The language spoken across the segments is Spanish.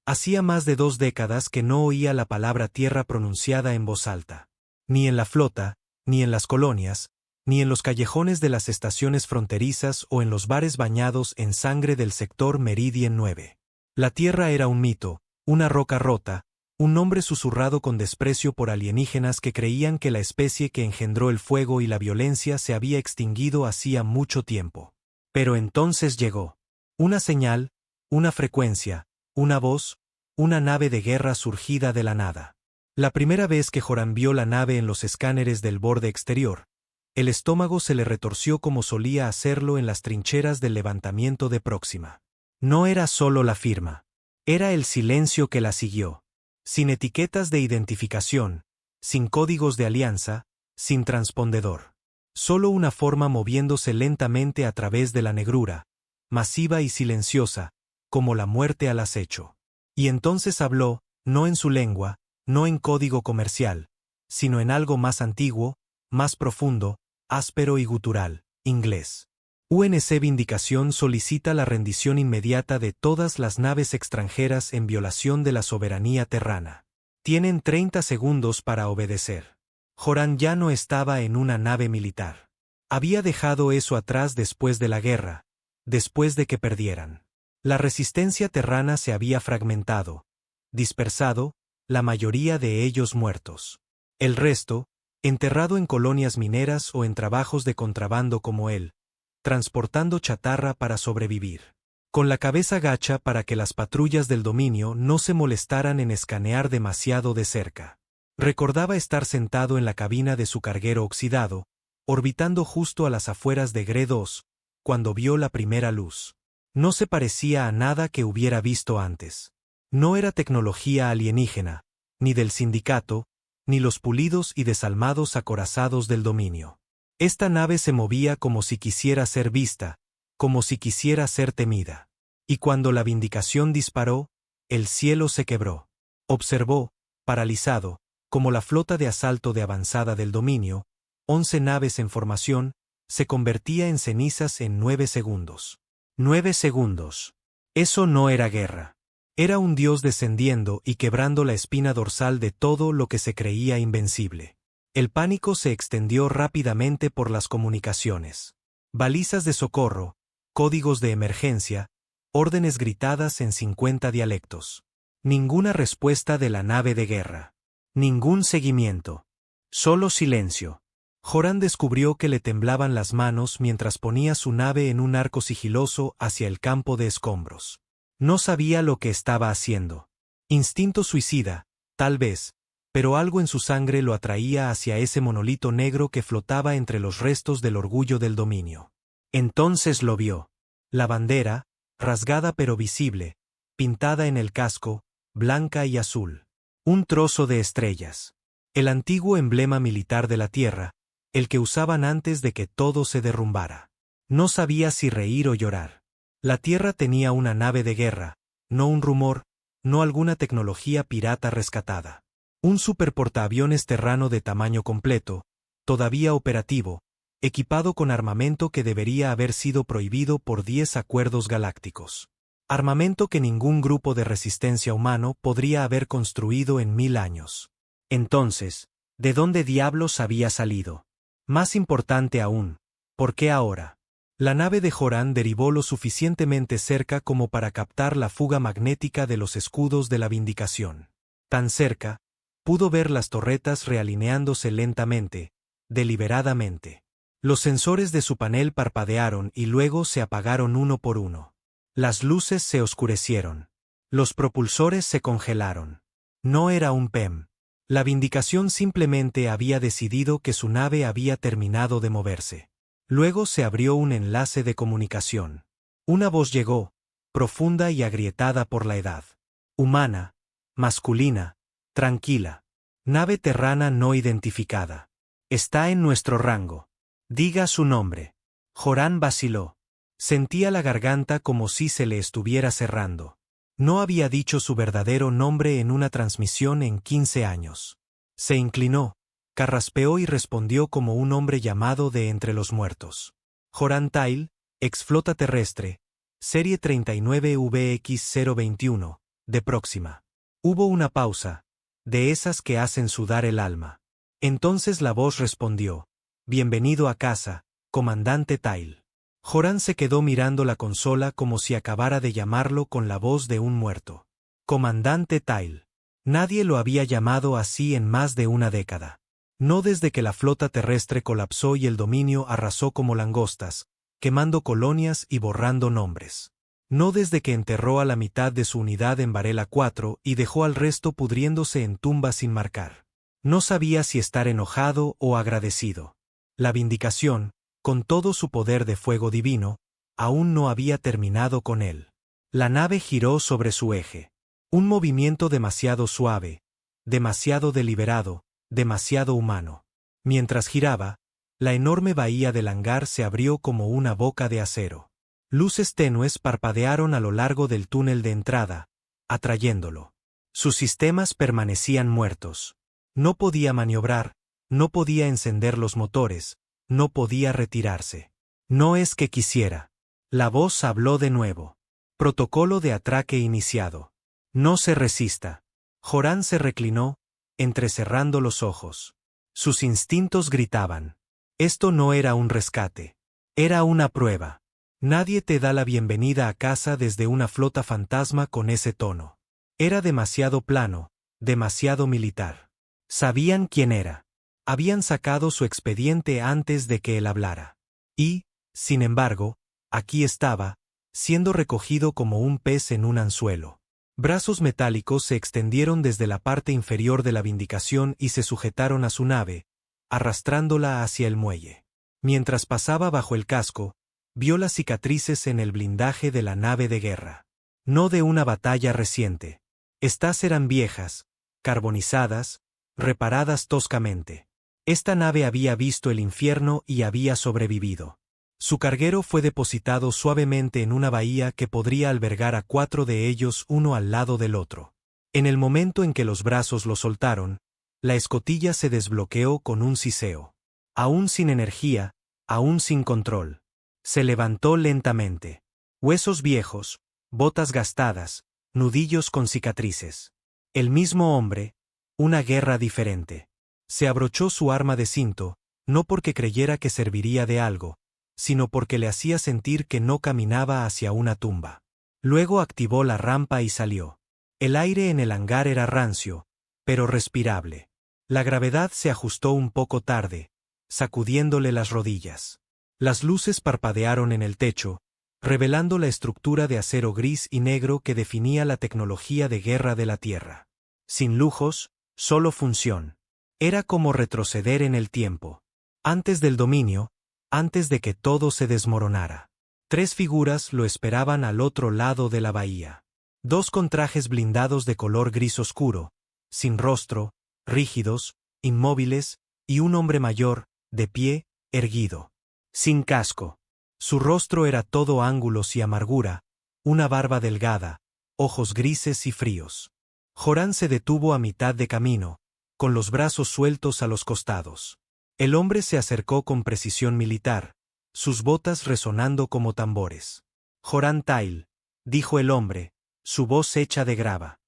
Hacía más de 2 décadas que no oía la palabra tierra pronunciada en voz alta. Ni en la flota, ni en las colonias, ni en los callejones de las estaciones fronterizas o en los bares bañados en sangre del sector Meridien 9. La tierra era un mito, una roca rota, un nombre susurrado con desprecio por alienígenas que creían que la especie que engendró el fuego y la violencia se había extinguido hacía mucho tiempo. Pero entonces llegó. Una señal, una frecuencia, una voz, una nave de guerra surgida de la nada. La primera vez que Joran vio la nave en los escáneres del borde exterior, el estómago se le retorció como solía hacerlo en las trincheras del levantamiento de Próxima. No era solo la firma. Era el silencio que la siguió. Sin etiquetas de identificación, sin códigos de alianza, sin transpondedor. Solo una forma moviéndose lentamente a través de la negrura, masiva y silenciosa, como la muerte al acecho. Y entonces habló, no en su lengua, no en código comercial, sino en algo más antiguo, más profundo, áspero y gutural, inglés. UNC Vindicación solicita la rendición inmediata de todas las naves extranjeras en violación de la soberanía terrana. Tienen 30 segundos para obedecer. Joran ya no estaba en una nave militar. Había dejado eso atrás después de la guerra, después de que perdieran. La resistencia terrana se había fragmentado, dispersado, la mayoría de ellos muertos. El resto, enterrado en colonias mineras o en trabajos de contrabando como él, transportando chatarra para sobrevivir. Con la cabeza gacha para que las patrullas del dominio no se molestaran en escanear demasiado de cerca. Recordaba estar sentado en la cabina de su carguero oxidado, orbitando justo a las afueras de Gre 2, cuando vio la primera luz. No se parecía a nada que hubiera visto antes. No era tecnología alienígena, ni del sindicato, ni los pulidos y desalmados acorazados del dominio. Esta nave se movía como si quisiera ser vista, como si quisiera ser temida. Y cuando la Vindicación disparó, el cielo se quebró. Observó, paralizado, como la flota de asalto de avanzada del dominio, 11 naves en formación, se convertía en cenizas en 9 segundos. 9 segundos. Eso no era guerra. Era un dios descendiendo y quebrando la espina dorsal de todo lo que se creía invencible. El pánico se extendió rápidamente por las comunicaciones. Balizas de socorro, códigos de emergencia, órdenes gritadas en 50 dialectos. Ninguna respuesta de la nave de guerra. Ningún seguimiento. Solo silencio. Joran descubrió que le temblaban las manos mientras ponía su nave en un arco sigiloso hacia el campo de escombros. No sabía lo que estaba haciendo. Instinto suicida, tal vez, pero algo en su sangre lo atraía hacia ese monolito negro que flotaba entre los restos del orgullo del dominio. Entonces lo vio. La bandera, rasgada pero visible, pintada en el casco, blanca y azul. Un trozo de estrellas. El antiguo emblema militar de la Tierra, el que usaban antes de que todo se derrumbara. No sabía si reír o llorar. La Tierra tenía una nave de guerra, no un rumor, no alguna tecnología pirata rescatada. Un superportaaviones terrano de tamaño completo, todavía operativo, equipado con armamento que debería haber sido prohibido por 10 acuerdos galácticos. Armamento que ningún grupo de resistencia humano podría haber construido en 1000 años. Entonces, ¿de dónde diablos había salido? Más importante aún, ¿por qué ahora? La nave de Joran derivó lo suficientemente cerca como para captar la fuga magnética de los escudos de la Vindicación. Tan cerca, pudo ver las torretas realineándose lentamente, deliberadamente. Los sensores de su panel parpadearon y luego se apagaron uno por uno. Las luces se oscurecieron. Los propulsores se congelaron. No era un PEM. La Vindicación simplemente había decidido que su nave había terminado de moverse. Luego se abrió un enlace de comunicación. Una voz llegó, profunda y agrietada por la edad. Humana, masculina, tranquila. Nave terrana no identificada. Está en nuestro rango. Diga su nombre. Joran vaciló. Sentía la garganta como si se le estuviera cerrando. No había dicho su verdadero nombre en una transmisión en 15 años. Se inclinó, carraspeó y respondió como un hombre llamado de entre los muertos. Joran Tyle, ex flota terrestre, serie 39VX021, de Próxima. Hubo una pausa, de esas que hacen sudar el alma. Entonces la voz respondió: «Bienvenido a casa, comandante Tyle». Joran se quedó mirando la consola como si acabara de llamarlo con la voz de un muerto. Comandante Tyle. Nadie lo había llamado así en más de una década. No desde que la flota terrestre colapsó y el dominio arrasó como langostas, quemando colonias y borrando nombres. No desde que enterró a la mitad de su unidad en Varela 4 y dejó al resto pudriéndose en tumbas sin marcar. No sabía si estar enojado o agradecido. La vindicación, con todo su poder de fuego divino, aún no había terminado con él. La nave giró sobre su eje. Un movimiento demasiado suave, demasiado deliberado, demasiado humano. Mientras giraba, la enorme bahía del hangar se abrió como una boca de acero. Luces tenues parpadearon a lo largo del túnel de entrada, atrayéndolo. Sus sistemas permanecían muertos. No podía maniobrar, no podía encender los motores, no podía retirarse. No es que quisiera. La voz habló de nuevo. Protocolo de atraque iniciado. No se resista. Joran se reclinó, entrecerrando los ojos. Sus instintos gritaban. Esto no era un rescate. Era una prueba. Nadie te da la bienvenida a casa desde una flota fantasma con ese tono. Era demasiado plano, demasiado militar. Sabían quién era. Habían sacado su expediente antes de que él hablara. Y, sin embargo, aquí estaba, siendo recogido como un pez en un anzuelo. Brazos metálicos se extendieron desde la parte inferior de la Vindicación y se sujetaron a su nave, arrastrándola hacia el muelle. Mientras pasaba bajo el casco, vio las cicatrices en el blindaje de la nave de guerra. No de una batalla reciente. Estas eran viejas, carbonizadas, reparadas toscamente. Esta nave había visto el infierno y había sobrevivido. Su carguero fue depositado suavemente en una bahía que podría albergar a 4 de ellos uno al lado del otro. En el momento en que los brazos lo soltaron, la escotilla se desbloqueó con un siseo. Aún sin energía, aún sin control. Se levantó lentamente. Huesos viejos, botas gastadas, nudillos con cicatrices. El mismo hombre, una guerra diferente. Se abrochó su arma de cinto, no porque creyera que serviría de algo, sino porque le hacía sentir que no caminaba hacia una tumba. Luego activó la rampa y salió. El aire en el hangar era rancio, pero respirable. La gravedad se ajustó un poco tarde, sacudiéndole las rodillas. Las luces parpadearon en el techo, revelando la estructura de acero gris y negro que definía la tecnología de guerra de la Tierra. Sin lujos, solo función. Era como retroceder en el tiempo. Antes del dominio, antes de que todo se desmoronara. 3 figuras lo esperaban al otro lado de la bahía. 2 con trajes blindados de color gris oscuro, sin rostro, rígidos, inmóviles, y un hombre mayor, de pie, erguido. Sin casco. Su rostro era todo ángulos y amargura, una barba delgada, ojos grises y fríos. Joran se detuvo a mitad de camino, con los brazos sueltos a los costados. El hombre se acercó con precisión militar, sus botas resonando como tambores. Joran Tyle, dijo el hombre, su voz hecha de grava.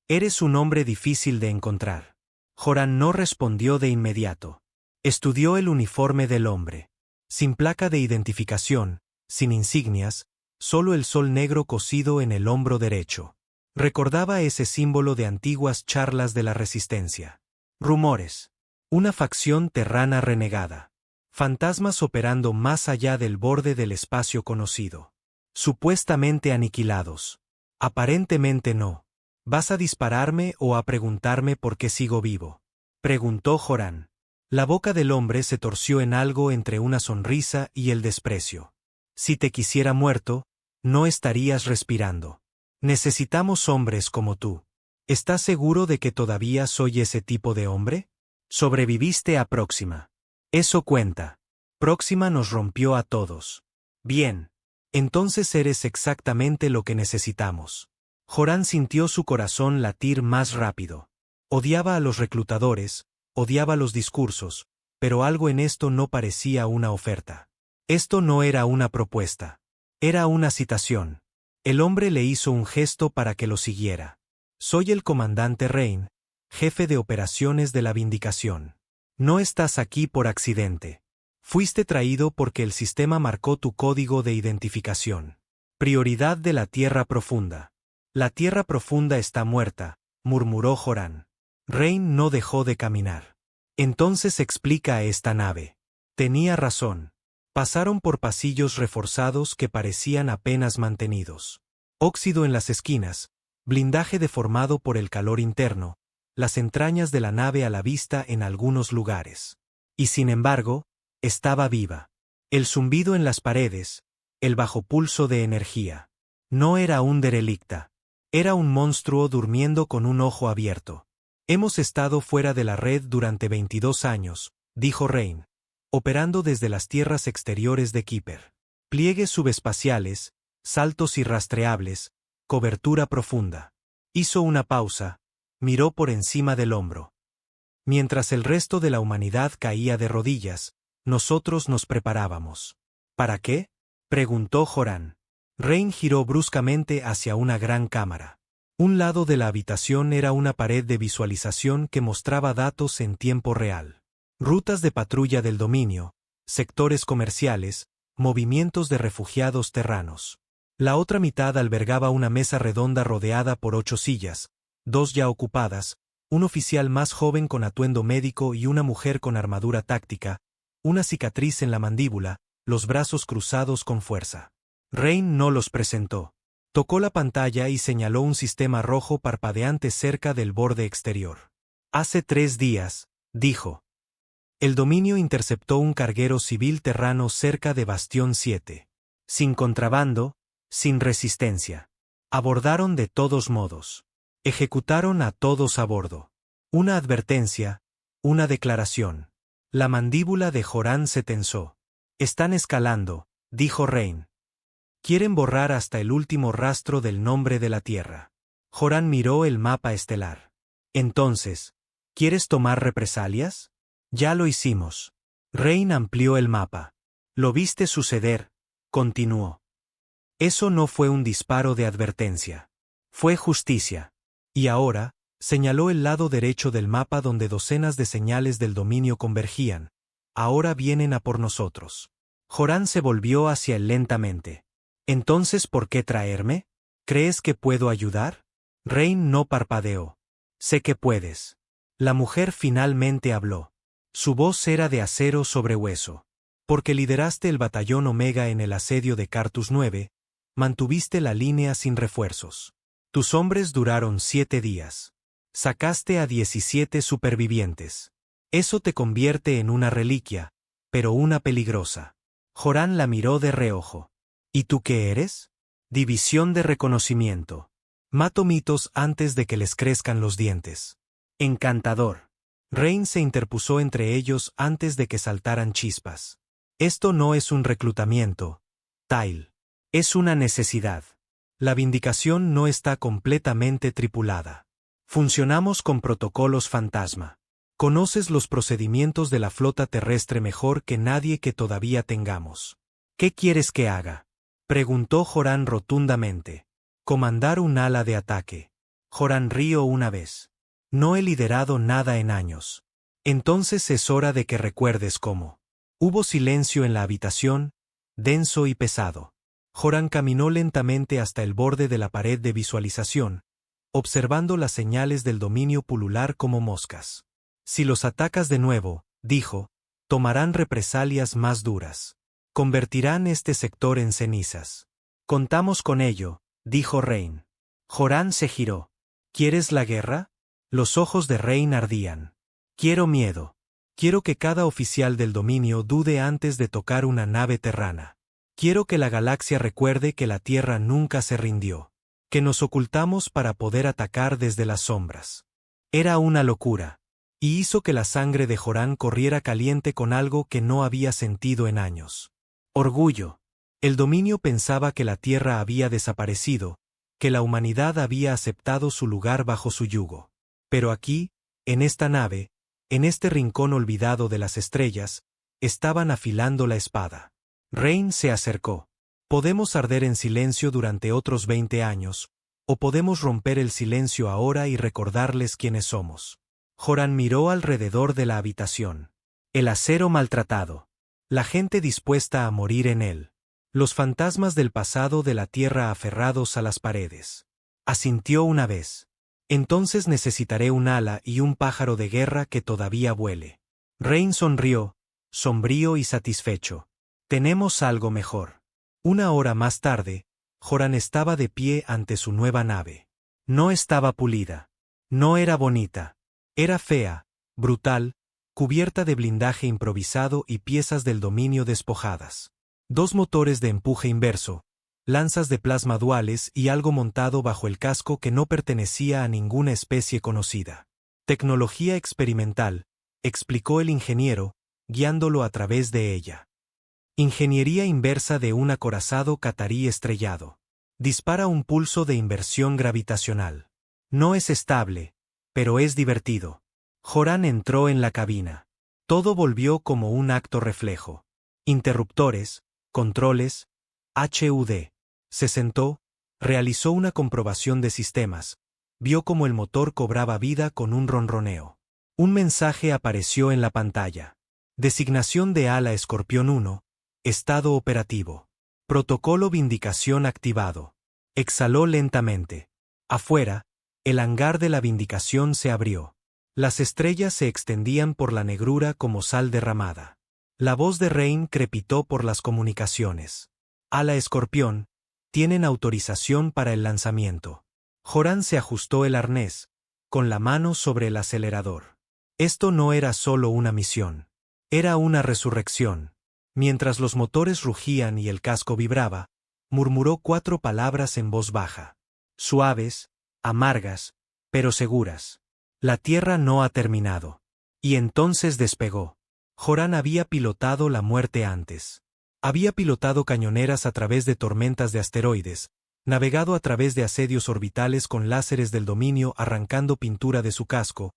Eres un hombre difícil de encontrar. Joran no respondió de inmediato. Estudió el uniforme del hombre. Sin placa de identificación, sin insignias, solo el sol negro cosido en el hombro derecho. Recordaba ese símbolo de antiguas charlas de la resistencia. Rumores. Una facción terrana renegada. Fantasmas operando más allá del borde del espacio conocido. Supuestamente aniquilados. Aparentemente no. ¿Vas a dispararme o a preguntarme por qué sigo vivo?, preguntó Joran. La boca del hombre se torció en algo entre una sonrisa y el desprecio. Si te quisiera muerto, no estarías respirando. Necesitamos hombres como tú. ¿Estás seguro de que todavía soy ese tipo de hombre? Sobreviviste a Próxima. Eso cuenta. Próxima nos rompió a todos. Bien. Entonces eres exactamente lo que necesitamos. Joran sintió su corazón latir más rápido. Odiaba a los reclutadores, odiaba los discursos, pero algo en esto no parecía una oferta. Esto no era una propuesta. Era una citación. El hombre le hizo un gesto para que lo siguiera. Soy el comandante Rain, jefe de operaciones de la Vindicación. No estás aquí por accidente. Fuiste traído porque el sistema marcó tu código de identificación. Prioridad de la Tierra Profunda. La Tierra Profunda está muerta, murmuró Joran. Rain no dejó de caminar. Entonces explica a esta nave. Tenía razón. Pasaron por pasillos reforzados que parecían apenas mantenidos. Óxido en las esquinas, blindaje deformado por el calor interno, las entrañas de la nave a la vista en algunos lugares. Y sin embargo, estaba viva. El zumbido en las paredes, el bajo pulso de energía. No era un derelicta. Era un monstruo durmiendo con un ojo abierto. Hemos estado fuera de la red durante 22 años, dijo Rain, operando desde las tierras exteriores de Keeper. Pliegues subespaciales, saltos irrastreables, cobertura profunda. Hizo una pausa, miró por encima del hombro. Mientras el resto de la humanidad caía de rodillas, nosotros nos preparábamos. ¿Para qué?, preguntó Joran. Rain giró bruscamente hacia una gran cámara. Un lado de la habitación era una pared de visualización que mostraba datos en tiempo real. Rutas de patrulla del dominio, sectores comerciales, movimientos de refugiados terranos. La otra mitad albergaba una mesa redonda rodeada por 8 sillas, 2 ya ocupadas, un oficial más joven con atuendo médico y una mujer con armadura táctica, una cicatriz en la mandíbula, los brazos cruzados con fuerza. Rain no los presentó. Tocó la pantalla y señaló un sistema rojo parpadeante cerca del borde exterior. Hace 3 días, dijo. El dominio interceptó un carguero civil terrano cerca de Bastión 7. Sin contrabando, sin resistencia. Abordaron de todos modos. Ejecutaron a todos a bordo. Una advertencia, una declaración. La mandíbula de Joran se tensó. Están escalando, dijo Rain. Quieren borrar hasta el último rastro del nombre de la Tierra. Joran miró el mapa estelar. Entonces, ¿quieres tomar represalias? Ya lo hicimos. Rain amplió el mapa. Lo viste suceder, continuó. Eso no fue un disparo de advertencia. Fue justicia. Y ahora, señaló el lado derecho del mapa donde docenas de señales del dominio convergían. Ahora vienen a por nosotros. Joran se volvió hacia él lentamente. ¿Entonces por qué traerme? ¿Crees que puedo ayudar? Rain no parpadeó. Sé que puedes. La mujer finalmente habló. Su voz era de acero sobre hueso. Porque lideraste el batallón Omega en el asedio de Cartus 9, mantuviste la línea sin refuerzos. Tus hombres duraron 7 días. Sacaste a 17 supervivientes. Eso te convierte en una reliquia, pero una peligrosa. Joran la miró de reojo. ¿Y tú qué eres? División de reconocimiento. Mato mitos antes de que les crezcan los dientes. Encantador. Rain se interpuso entre ellos antes de que saltaran chispas. Esto no es un reclutamiento, Tyle. Es una necesidad. La Vindicación no está completamente tripulada. Funcionamos con protocolos fantasma. Conoces los procedimientos de la flota terrestre mejor que nadie que todavía tengamos. ¿Qué quieres que haga?, preguntó Joran rotundamente. Comandar un ala de ataque. Joran rió una vez. No he liderado nada en años. Entonces es hora de que recuerdes cómo. Hubo silencio en la habitación, denso y pesado. Joran caminó lentamente hasta el borde de la pared de visualización, observando las señales del dominio pulular como moscas. Si los atacas de nuevo, dijo, tomarán represalias más duras. Convertirán este sector en cenizas. Contamos con ello, dijo Rain. Joran se giró. ¿Quieres la guerra? Los ojos de Rain ardían. Quiero miedo. Quiero que cada oficial del dominio dude antes de tocar una nave terrana. Quiero que la galaxia recuerde que la Tierra nunca se rindió. Que nos ocultamos para poder atacar desde las sombras. Era una locura. Y hizo que la sangre de Joran corriera caliente con algo que no había sentido en años. Orgullo. El dominio pensaba que la Tierra había desaparecido, que la humanidad había aceptado su lugar bajo su yugo. Pero aquí, en esta nave, en este rincón olvidado de las estrellas, estaban afilando la espada. Rain se acercó. Podemos arder en silencio durante otros 20 años, o podemos romper el silencio ahora y recordarles quiénes somos. Joran miró alrededor de la habitación. El acero maltratado. La gente dispuesta a morir en él. Los fantasmas del pasado de la tierra aferrados a las paredes. Asintió una vez. Entonces necesitaré un ala y un pájaro de guerra que todavía vuele. Rain sonrió, sombrío y satisfecho. Tenemos algo mejor. Una hora más tarde, Joran estaba de pie ante su nueva nave. No estaba pulida. No era bonita. Era fea, brutal, cubierta de blindaje improvisado y piezas del dominio despojadas. 2 motores de empuje inverso, lanzas de plasma duales y algo montado bajo el casco que no pertenecía a ninguna especie conocida. Tecnología experimental, explicó el ingeniero, guiándolo a través de ella. Ingeniería inversa de un acorazado catarí estrellado. Dispara un pulso de inversión gravitacional. No es estable, pero es divertido. Joran entró en la cabina. Todo volvió como un acto reflejo. Interruptores, controles, HUD. Se sentó, realizó una comprobación de sistemas, vio cómo el motor cobraba vida con un ronroneo. Un mensaje apareció en la pantalla. Designación de ala Escorpión 1, estado operativo. Protocolo Vindicación activado. Exhaló lentamente. Afuera, el hangar de la Vindicación se abrió. Las estrellas se extendían por la negrura como sal derramada. La voz de Rain crepitó por las comunicaciones. Ala Escorpión, tienen autorización para el lanzamiento. Joran se ajustó el arnés, con la mano sobre el acelerador. Esto no era solo una misión. Era una resurrección. Mientras los motores rugían y el casco vibraba, murmuró 4 palabras en voz baja. Suaves, amargas, pero seguras. La Tierra no ha terminado. Y entonces despegó. Joran había pilotado la muerte antes. Había pilotado cañoneras a través de tormentas de asteroides, navegado a través de asedios orbitales con láseres del dominio arrancando pintura de su casco,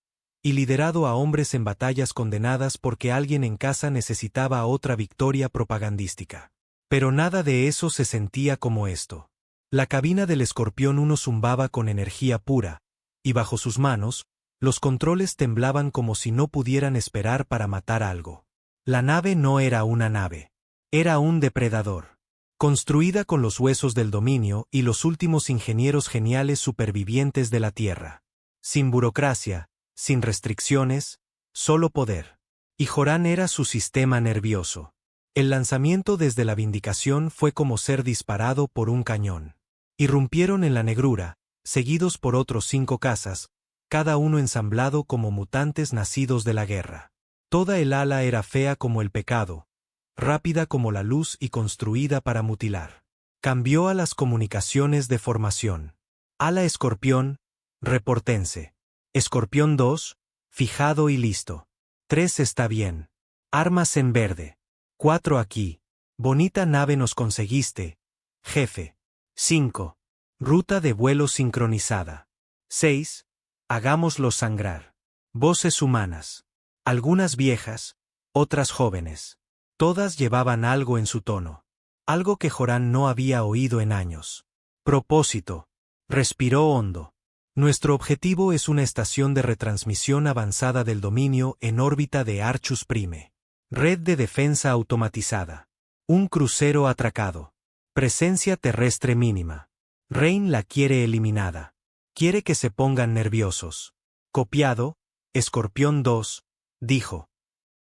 y liderado a hombres en batallas condenadas porque alguien en casa necesitaba otra victoria propagandística. Pero nada de eso se sentía como esto. La cabina del Escorpión 1 zumbaba con energía pura, y bajo sus manos, los controles temblaban como si no pudieran esperar para matar algo. La nave no era una nave. Era un depredador. Construida con los huesos del dominio y los últimos ingenieros geniales supervivientes de la Tierra. Sin burocracia, sin restricciones, solo poder. Y Joran era su sistema nervioso. El lanzamiento desde la Vindicación fue como ser disparado por un cañón. Irrumpieron en la negrura, seguidos por otros 5 cazas, cada uno ensamblado como mutantes nacidos de la guerra. Toda el ala era fea como el pecado, rápida como la luz y construida para mutilar. Cambió a las comunicaciones de formación. Ala Escorpión, repórtense. Escorpión 2, fijado y listo. 3 está bien. Armas en verde. 4 aquí. Bonita nave nos conseguiste, jefe. 5. Ruta de vuelo sincronizada. 6. Hagámoslos sangrar. Voces humanas. Algunas viejas, otras jóvenes. Todas llevaban algo en su tono. Algo que Joran no había oído en años. Propósito. Respiró hondo. Nuestro objetivo es una estación de retransmisión avanzada del dominio en órbita de Archus Prime. Red de defensa automatizada. Un crucero atracado. Presencia terrestre mínima. Rain la quiere eliminada. Quiere que se pongan nerviosos. Copiado, Escorpión 2, dijo.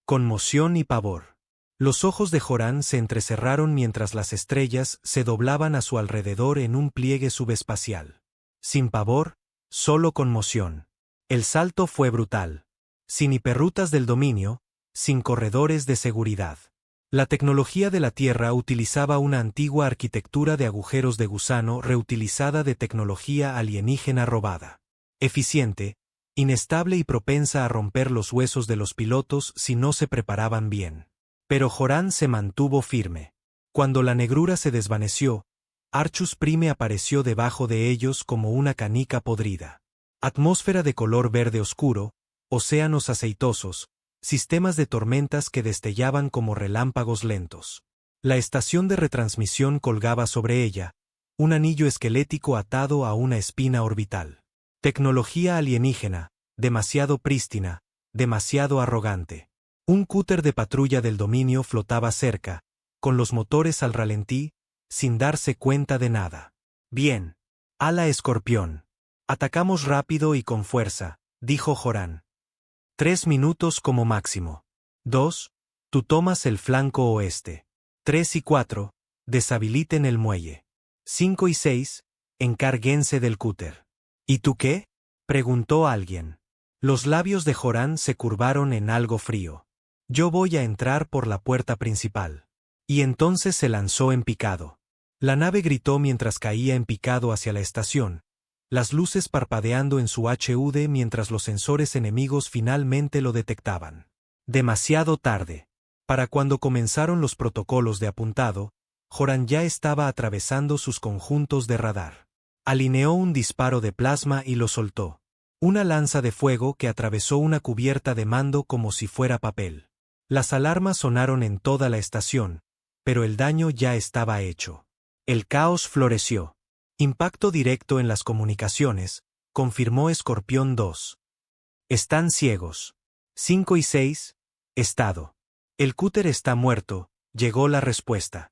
Conmoción y pavor. Los ojos de Joran se entrecerraron mientras las estrellas se doblaban a su alrededor en un pliegue subespacial. Sin pavor, solo conmoción. El salto fue brutal. Sin hiperrutas del dominio, sin corredores de seguridad. La tecnología de la Tierra utilizaba una antigua arquitectura de agujeros de gusano reutilizada de tecnología alienígena robada. Eficiente, inestable y propensa a romper los huesos de los pilotos si no se preparaban bien. Pero Joran se mantuvo firme. Cuando la negrura se desvaneció, Archus Prime apareció debajo de ellos como una canica podrida. Atmósfera de color verde oscuro, océanos aceitosos, sistemas de tormentas que destellaban como relámpagos lentos. La estación de retransmisión colgaba sobre ella, un anillo esquelético atado a una espina orbital. Tecnología alienígena, demasiado prístina, demasiado arrogante. Un cúter de patrulla del dominio flotaba cerca, con los motores al ralentí, sin darse cuenta de nada. Bien. Ala escorpión. Atacamos rápido y con fuerza, dijo Joran. 3 minutos como máximo. 2. Tú tomas el flanco oeste. 3 y 4. Deshabiliten el muelle. 5 y 6. Encárguense del cúter. ¿Y tú qué? Preguntó alguien. Los labios de Joran se curvaron en algo frío. Yo voy a entrar por la puerta principal. Y entonces se lanzó en picado. La nave gritó mientras caía en picado hacia la estación, las luces parpadeando en su HUD mientras los sensores enemigos finalmente lo detectaban. Demasiado tarde. Para cuando comenzaron los protocolos de apuntado, Joran ya estaba atravesando sus conjuntos de radar. Alineó un disparo de plasma y lo soltó. Una lanza de fuego que atravesó una cubierta de mando como si fuera papel. Las alarmas sonaron en toda la estación, pero el daño ya estaba hecho. El caos floreció. Impacto directo en las comunicaciones, confirmó Escorpión 2. Están ciegos. 5 y 6. Estado. El cúter está muerto, llegó la respuesta.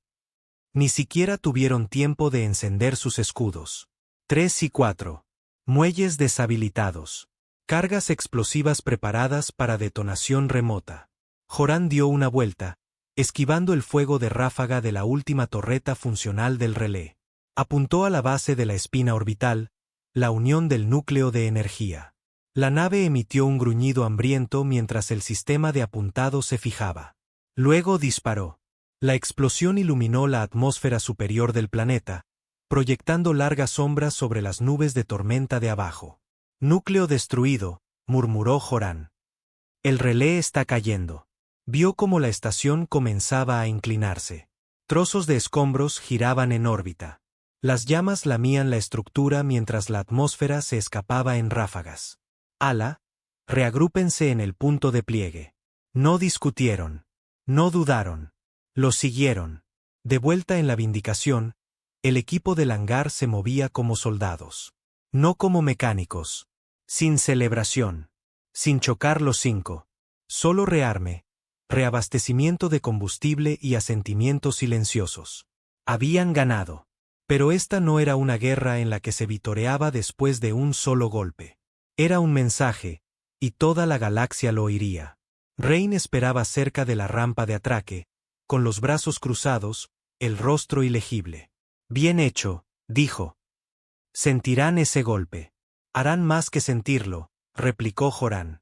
Ni siquiera tuvieron tiempo de encender sus escudos. 3 y 4. Muelles deshabilitados. Cargas explosivas preparadas para detonación remota. Joran dio una vuelta, esquivando el fuego de ráfaga de la última torreta funcional del relé. Apuntó a la base de la espina orbital, la unión del núcleo de energía. La nave emitió un gruñido hambriento mientras el sistema de apuntado se fijaba. Luego disparó. La explosión iluminó la atmósfera superior del planeta, proyectando largas sombras sobre las nubes de tormenta de abajo. Núcleo destruido, murmuró Joran. El relé está cayendo. Vio cómo la estación comenzaba a inclinarse. Trozos de escombros giraban en órbita. Las llamas lamían la estructura mientras la atmósfera se escapaba en ráfagas. Ala, reagrúpense en el punto de pliegue. No discutieron. No dudaron. Lo siguieron. De vuelta en la Vindicación, el equipo del hangar se movía como soldados. No como mecánicos. Sin celebración. Sin chocar los 5. Solo rearme. Reabastecimiento de combustible y asentimientos silenciosos. Habían ganado. Pero esta no era una guerra en la que se vitoreaba después de un solo golpe. Era un mensaje, y toda la galaxia lo oiría. Rain esperaba cerca de la rampa de atraque, con los brazos cruzados, el rostro ilegible. Bien hecho, dijo. Sentirán ese golpe. Harán más que sentirlo, replicó Joran.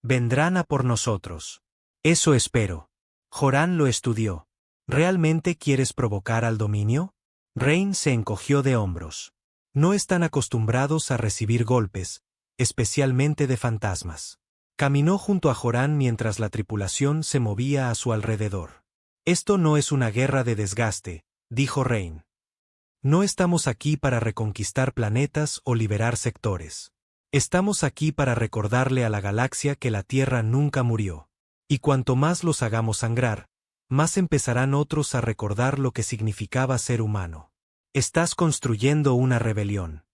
Vendrán a por nosotros. Eso espero. Joran lo estudió. ¿Realmente quieres provocar al dominio? Rain se encogió de hombros. No están acostumbrados a recibir golpes, especialmente de fantasmas. Caminó junto a Joran mientras la tripulación se movía a su alrededor. Esto no es una guerra de desgaste, dijo Rain. No estamos aquí para reconquistar planetas o liberar sectores. Estamos aquí para recordarle a la galaxia que la Tierra nunca murió. Y cuanto más los hagamos sangrar, más empezarán otros a recordar lo que significaba ser humano. Estás construyendo una rebelión.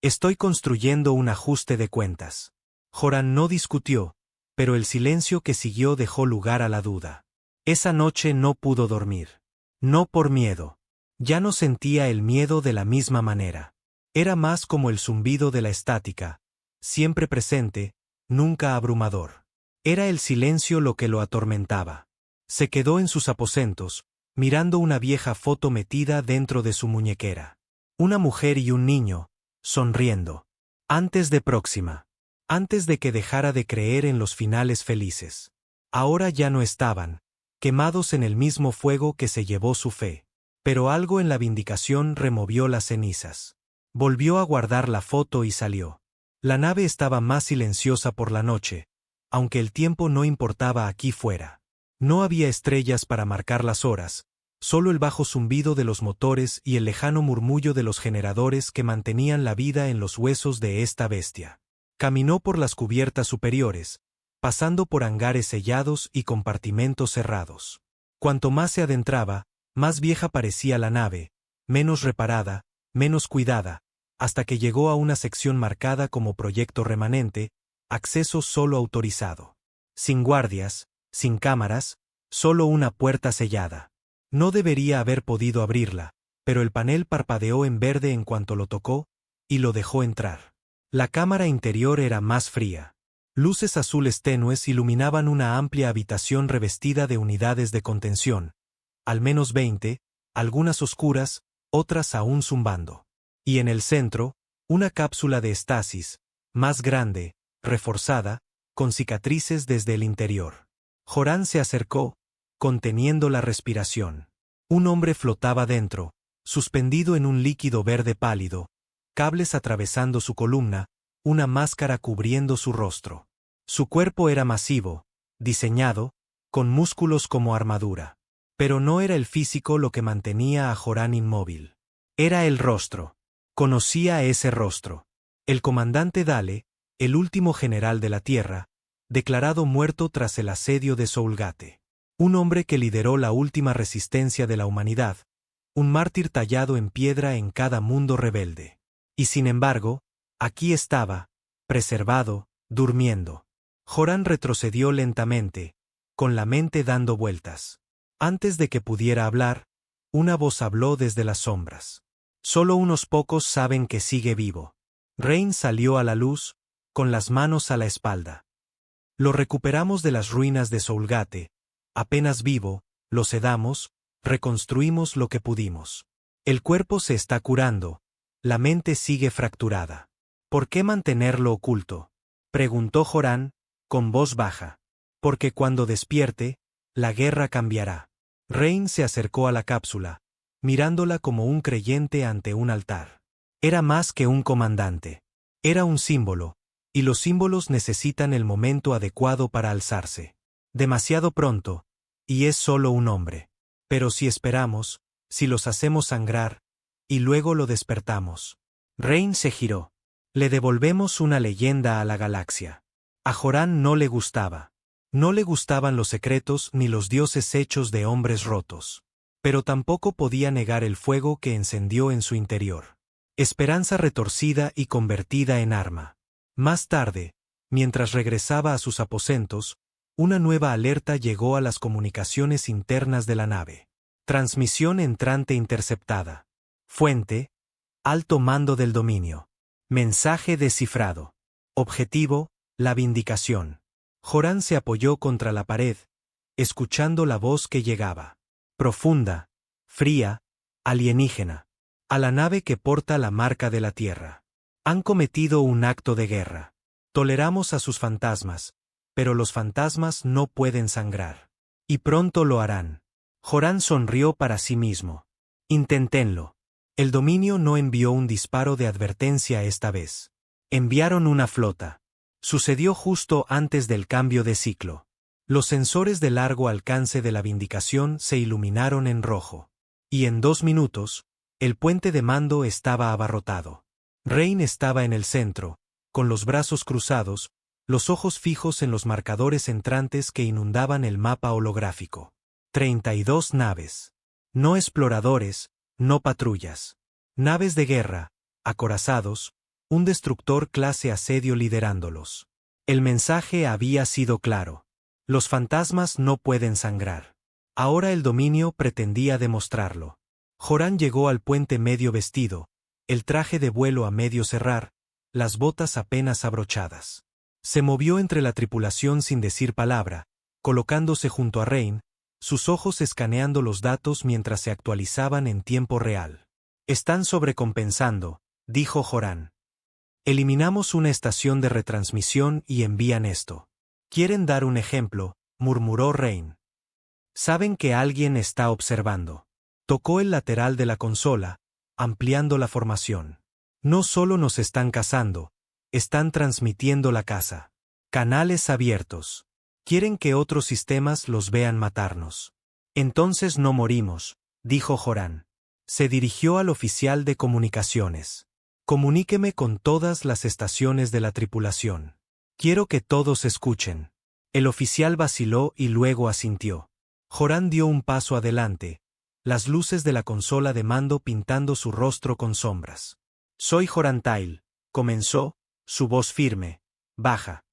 Estoy construyendo un ajuste de cuentas. Joran no discutió, pero el silencio que siguió dejó lugar a la duda. Esa noche no pudo dormir. No por miedo. Ya no sentía el miedo de la misma manera. Era más como el zumbido de la estática, siempre presente, nunca abrumador. Era el silencio lo que lo atormentaba. Se quedó en sus aposentos, mirando una vieja foto metida dentro de su muñequera. Una mujer y un niño, sonriendo. Antes de Próxima. Antes de que dejara de creer en los finales felices. Ahora ya no estaban, quemados en el mismo fuego que se llevó su fe. Pero algo en la Vindicación removió las cenizas. Volvió a guardar la foto y salió. La nave estaba más silenciosa por la noche, aunque el tiempo no importaba aquí fuera. No había estrellas para marcar las horas, solo el bajo zumbido de los motores y el lejano murmullo de los generadores que mantenían la vida en los huesos de esta bestia. Caminó por las cubiertas superiores, pasando por hangares sellados y compartimentos cerrados. Cuanto más se adentraba, Más vieja parecía la nave, menos reparada, menos cuidada, hasta que llegó a una sección marcada como proyecto remanente, acceso solo autorizado. Sin guardias, sin cámaras, solo una puerta sellada. No debería haber podido abrirla, pero el panel parpadeó en verde en cuanto lo tocó, y lo dejó entrar. La cámara interior era más fría. Luces azules tenues iluminaban una amplia habitación revestida de unidades de contención, al menos 20, algunas oscuras, otras aún zumbando. Y en el centro, una cápsula de estasis, más grande, reforzada, con cicatrices desde el interior. Joran se acercó, conteniendo la respiración. Un hombre flotaba dentro, suspendido en un líquido verde pálido, cables atravesando su columna, una máscara cubriendo su rostro. Su cuerpo era masivo, diseñado, con músculos como armadura. Pero no era el físico lo que mantenía a Joran inmóvil. Era el rostro. Conocía ese rostro. El comandante Dale, el último general de la Tierra, declarado muerto tras el asedio de Soulgate. Un hombre que lideró la última resistencia de la humanidad, un mártir tallado en piedra en cada mundo rebelde. Y sin embargo, aquí estaba, preservado, durmiendo. Joran retrocedió lentamente, con la mente dando vueltas. Antes de que pudiera hablar, una voz habló desde las sombras. Solo unos pocos saben que sigue vivo. Rain salió a la luz, con las manos a la espalda. Lo recuperamos de las ruinas de Soulgate, apenas vivo, lo sedamos, reconstruimos lo que pudimos. El cuerpo se está curando, la mente sigue fracturada. ¿Por qué mantenerlo oculto?, preguntó Joran, con voz baja. Porque cuando despierte, la guerra cambiará. Rain se acercó a la cápsula, mirándola como un creyente ante un altar. Era más que un comandante. Era un símbolo, y los símbolos necesitan el momento adecuado para alzarse. Demasiado pronto, y es solo un hombre. Pero si esperamos, si los hacemos sangrar, y luego lo despertamos. Rain se giró. Le devolvemos una leyenda a la galaxia. A Joran no le gustaba. No le gustaban los secretos ni los dioses hechos de hombres rotos. Pero tampoco podía negar el fuego que encendió en su interior. Esperanza retorcida y convertida en arma. Más tarde, mientras regresaba a sus aposentos, una nueva alerta llegó a las comunicaciones internas de la nave. Transmisión entrante interceptada. Fuente: alto mando del dominio. Mensaje descifrado. Objetivo: la vindicación. Joran se apoyó contra la pared, escuchando la voz que llegaba. Profunda, fría, alienígena. A la nave que porta la marca de la Tierra. Han cometido un acto de guerra. Toleramos a sus fantasmas, pero los fantasmas no pueden sangrar. Y pronto lo harán. Joran sonrió para sí mismo. Inténtenlo. El dominio no envió un disparo de advertencia esta vez. Enviaron una flota. Sucedió justo antes del cambio de ciclo. Los sensores de largo alcance de la vindicación se iluminaron en rojo. Y en 2 minutos, el puente de mando estaba abarrotado. Rain estaba en el centro, con los brazos cruzados, los ojos fijos en los marcadores entrantes que inundaban el mapa holográfico. 32 naves. No exploradores, no patrullas. Naves de guerra, acorazados, un destructor clase asedio liderándolos. El mensaje había sido claro. Los fantasmas no pueden sangrar. Ahora el dominio pretendía demostrarlo. Joran llegó al puente medio vestido, el traje de vuelo a medio cerrar, las botas apenas abrochadas. Se movió entre la tripulación sin decir palabra, colocándose junto a Rain, sus ojos escaneando los datos mientras se actualizaban en tiempo real. Están sobrecompensando, dijo Joran. Eliminamos una estación de retransmisión y envían esto. ¿Quieren dar un ejemplo?, murmuró Rain. Saben que alguien está observando. Tocó el lateral de la consola, ampliando la formación. No solo nos están cazando, están transmitiendo la caza. Canales abiertos. Quieren que otros sistemas los vean matarnos. Entonces no morimos, dijo Joran. Se dirigió al oficial de comunicaciones. Comuníqueme con todas las estaciones de la tripulación. Quiero que todos escuchen. El oficial vaciló y luego asintió. Joran dio un paso adelante, las luces de la consola de mando pintando su rostro con sombras. Soy Horan Tyle, comenzó, su voz firme, baja.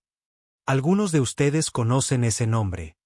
Algunos de ustedes conocen ese nombre,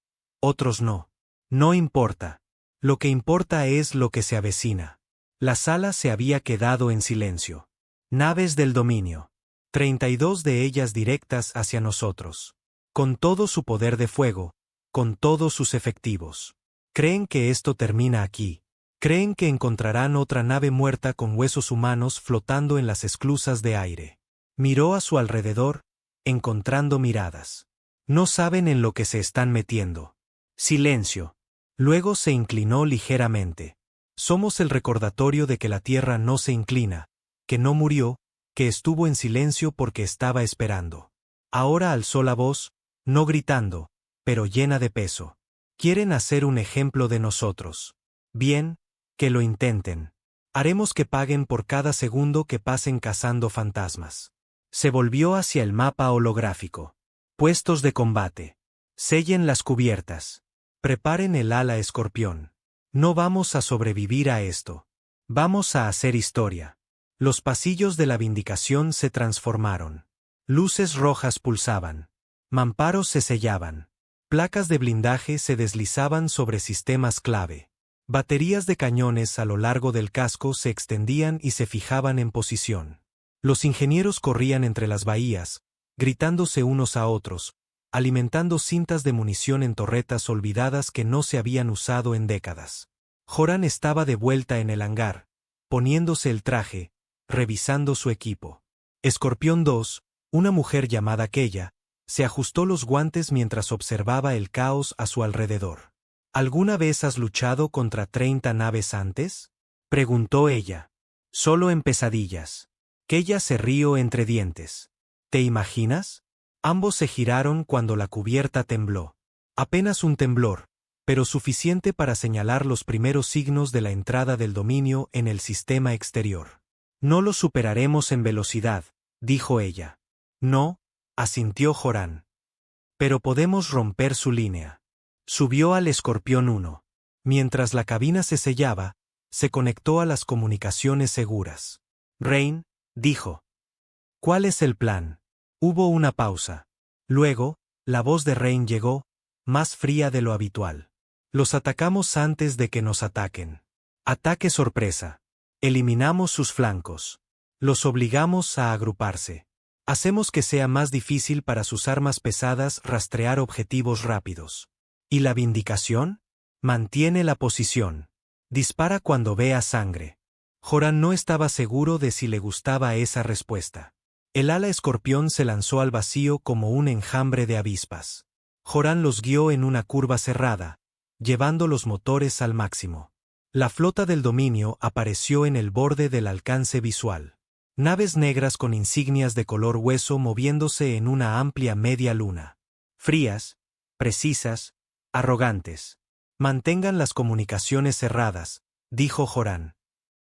otros no. No importa. Lo que importa es lo que se avecina. La sala se había quedado en silencio. Naves del dominio. 32 de ellas directas hacia nosotros. Con todo su poder de fuego, con todos sus efectivos. Creen que esto termina aquí. Creen que encontrarán otra nave muerta con huesos humanos flotando en las esclusas de aire. Miró a su alrededor, encontrando miradas. No saben en lo que se están metiendo. Silencio. Luego se inclinó ligeramente. Somos el recordatorio de que la Tierra no se inclina, que no murió, que estuvo en silencio porque estaba esperando. Ahora alzó la voz, no gritando, pero llena de peso. Quieren hacer un ejemplo de nosotros. Bien, que lo intenten. Haremos que paguen por cada segundo que pasen cazando fantasmas. Se volvió hacia el mapa holográfico. Puestos de combate. Sellen las cubiertas. Preparen el ala escorpión. No vamos a sobrevivir a esto. Vamos a hacer historia. Los pasillos de la Vindicación se transformaron. Luces rojas pulsaban. Mamparos se sellaban. Placas de blindaje se deslizaban sobre sistemas clave. Baterías de cañones a lo largo del casco se extendían y se fijaban en posición. Los ingenieros corrían entre las bahías, gritándose unos a otros, alimentando cintas de munición en torretas olvidadas que no se habían usado en décadas. Horan estaba de vuelta en el hangar, poniéndose el traje, revisando su equipo. Escorpión 2, una mujer llamada Keya, se ajustó los guantes mientras observaba el caos a su alrededor. ¿Alguna vez has luchado contra 30 naves antes? Preguntó ella. Solo en pesadillas. Keya se rió entre dientes. ¿Te imaginas? Ambos se giraron cuando la cubierta tembló. Apenas un temblor, pero suficiente para señalar los primeros signos de la entrada del dominio en el sistema exterior. No lo superaremos en velocidad, dijo ella. No, asintió Horan. Pero podemos romper su línea. Subió al Escorpión 1. Mientras la cabina se sellaba, se conectó a las comunicaciones seguras. Rain, dijo. ¿Cuál es el plan? Hubo una pausa. Luego, la voz de Rain llegó, más fría de lo habitual. Los atacamos antes de que nos ataquen. Ataque sorpresa. Eliminamos sus flancos. Los obligamos a agruparse. Hacemos que sea más difícil para sus armas pesadas rastrear objetivos rápidos. ¿Y la Vindicación? Mantiene la posición. Dispara cuando vea sangre. Horan no estaba seguro de si le gustaba esa respuesta. El ala escorpión se lanzó al vacío como un enjambre de avispas. Horan los guió en una curva cerrada, llevando los motores al máximo. La flota del dominio apareció en el borde del alcance visual. Naves negras con insignias de color hueso moviéndose en una amplia media luna. Frías, precisas, arrogantes. Mantengan las comunicaciones cerradas, dijo Horan.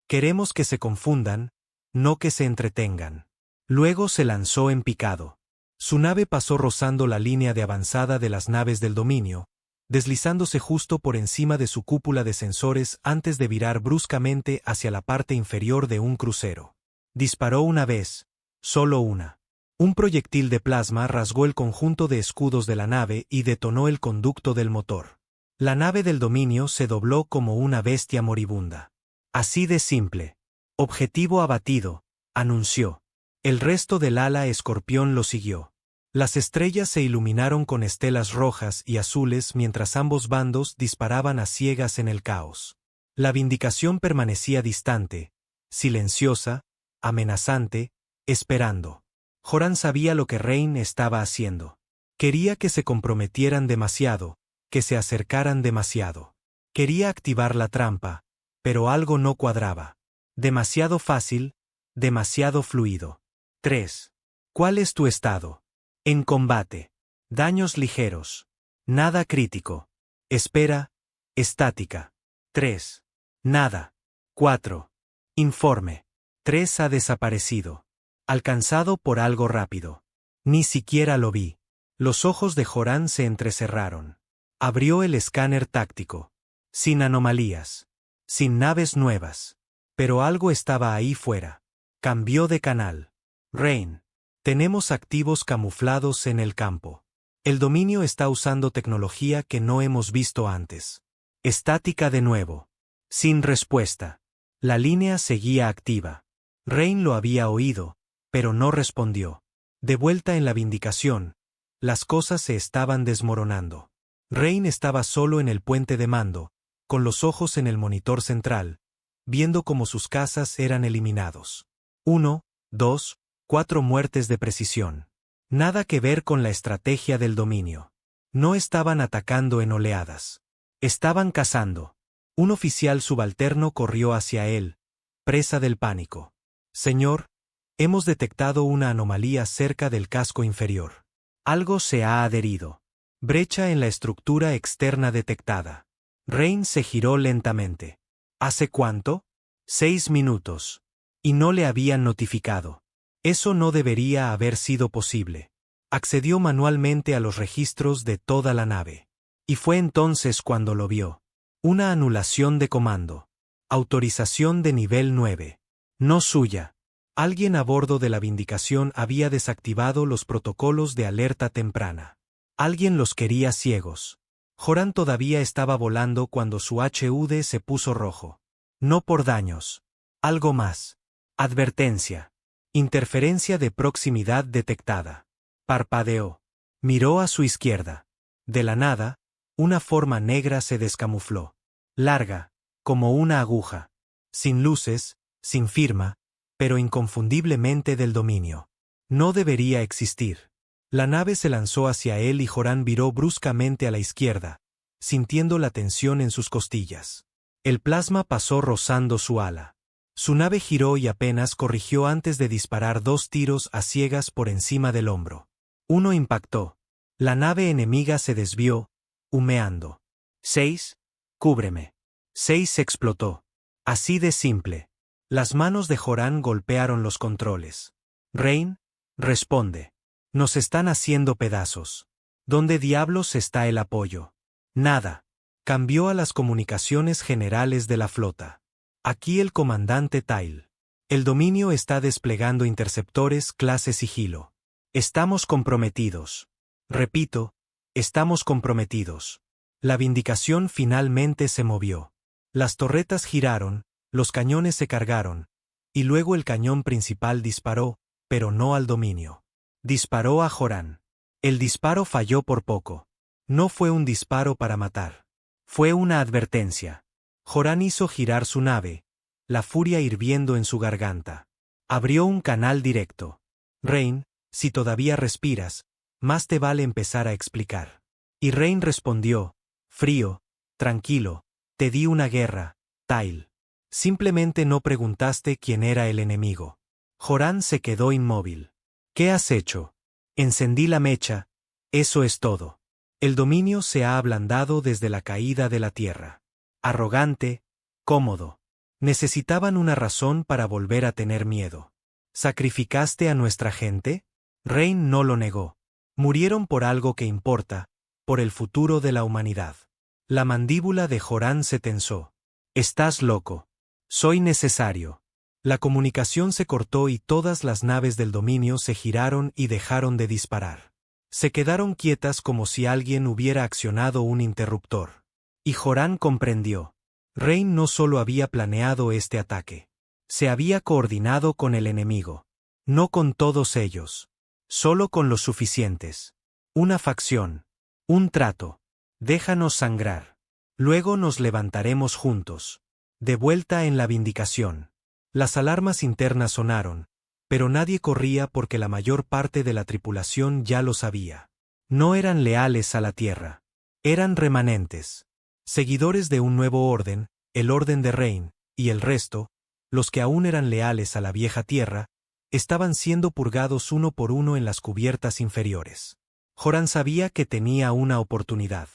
Queremos que se confundan, no que se entretengan. Luego se lanzó en picado. Su nave pasó rozando la línea de avanzada de las naves del dominio, deslizándose justo por encima de su cúpula de sensores antes de virar bruscamente hacia la parte inferior de un crucero. Disparó una vez, solo una. Un proyectil de plasma rasgó el conjunto de escudos de la nave y detonó el conducto del motor. La nave del dominio se dobló como una bestia moribunda. Así de simple. Objetivo abatido, anunció. El resto del ala escorpión lo siguió. Las estrellas se iluminaron con estelas rojas y azules mientras ambos bandos disparaban a ciegas en el caos. La Vindicación permanecía distante, silenciosa, amenazante, esperando. Horan sabía lo que Rain estaba haciendo. Quería que se comprometieran demasiado, que se acercaran demasiado. Quería activar la trampa, pero algo no cuadraba. Demasiado fácil, demasiado fluido. 3. ¿Cuál es tu estado? En combate. Daños ligeros. Nada crítico. Espera. Estática. 3. Nada. 4. Informe. 3 ha desaparecido. Alcanzado por algo rápido. Ni siquiera lo vi. Los ojos de Horan se entrecerraron. Abrió el escáner táctico. Sin anomalías. sin naves nuevas. Pero algo estaba ahí fuera. Cambió de canal. Rain. Tenemos activos camuflados en el campo. El dominio está usando tecnología que no hemos visto antes. Estática de nuevo. Sin respuesta. La línea seguía activa. Rain lo había oído, pero no respondió. De vuelta en la Vindicación, las cosas se estaban desmoronando. Rain estaba solo en el puente de mando, con los ojos en el monitor central, viendo cómo sus cazas eran eliminados. 1, 2, 4 muertes de precisión. Nada que ver con la estrategia del dominio. No estaban atacando en oleadas. Estaban cazando. Un oficial subalterno corrió hacia él, presa del pánico. Señor, hemos detectado una anomalía cerca del casco inferior. Algo se ha adherido. Brecha en la estructura externa detectada. Rain se giró lentamente. ¿Hace cuánto? 6 minutos. Y no le habían notificado. Eso no debería haber sido posible. Accedió manualmente a los registros de toda la nave. Y fue entonces cuando lo vio. Una anulación de comando. Autorización de nivel 9. No suya. Alguien a bordo de la Vindicación había desactivado los protocolos de alerta temprana. Alguien los quería ciegos. Joran todavía estaba volando cuando su HUD se puso rojo. No por daños. Algo más. Advertencia. Interferencia de proximidad detectada. Parpadeó. Miró a su izquierda. De la nada, una forma negra se descamufló. Larga, como una aguja. Sin luces, sin firma, pero inconfundiblemente del dominio. No debería existir. La nave se lanzó hacia él y Joran viró bruscamente a la izquierda, sintiendo la tensión en sus costillas. El plasma pasó rozando su ala. Su nave giró y apenas corrigió antes de disparar 2 tiros a ciegas por encima del hombro. Uno impactó. La nave enemiga se desvió, humeando. 6. Cúbreme. 6 explotó. Así de simple. Las manos de Joran golpearon los controles. Rain, responde. Nos están haciendo pedazos. ¿Dónde diablos está el apoyo? Nada. Cambió a las comunicaciones generales de la flota. Aquí el comandante Tyle. El dominio está desplegando interceptores clase sigilo. Estamos comprometidos. Repito, estamos comprometidos. La Vindicación finalmente se movió. Las torretas giraron, los cañones se cargaron, y luego el cañón principal disparó, pero no al dominio. Disparó a Joran. El disparo falló por poco. No fue un disparo para matar. Fue una advertencia. Joran hizo girar su nave, la furia hirviendo en su garganta. Abrió un canal directo. Rain, si todavía respiras, más te vale empezar a explicar. Y Rain respondió, frío, tranquilo, te di una guerra, Tyle. Simplemente no preguntaste quién era el enemigo. Joran se quedó inmóvil. ¿Qué has hecho? Encendí la mecha, eso es todo. El dominio se ha ablandado desde la caída de la Tierra. Arrogante, cómodo. Necesitaban una razón para volver a tener miedo. ¿Sacrificaste a nuestra gente? Rain no lo negó. Murieron por algo que importa, por el futuro de la humanidad. La mandíbula de Joran se tensó. Estás loco. Soy necesario. La comunicación se cortó y todas las naves del dominio se giraron y dejaron de disparar. Se quedaron quietas como si alguien hubiera accionado un interruptor. Y Joran comprendió. Rain no solo había planeado este ataque. Se había coordinado con el enemigo. No con todos ellos. Solo con los suficientes. Una facción. Un trato. Déjanos sangrar. Luego nos levantaremos juntos. De vuelta en la Vindicación. Las alarmas internas sonaron, pero nadie corría porque la mayor parte de la tripulación ya lo sabía. No eran leales a la Tierra. Eran remanentes. Seguidores de un nuevo orden, el orden de Rain, y el resto, los que aún eran leales a la vieja Tierra, estaban siendo purgados uno por uno en las cubiertas inferiores. Joran sabía que tenía una oportunidad.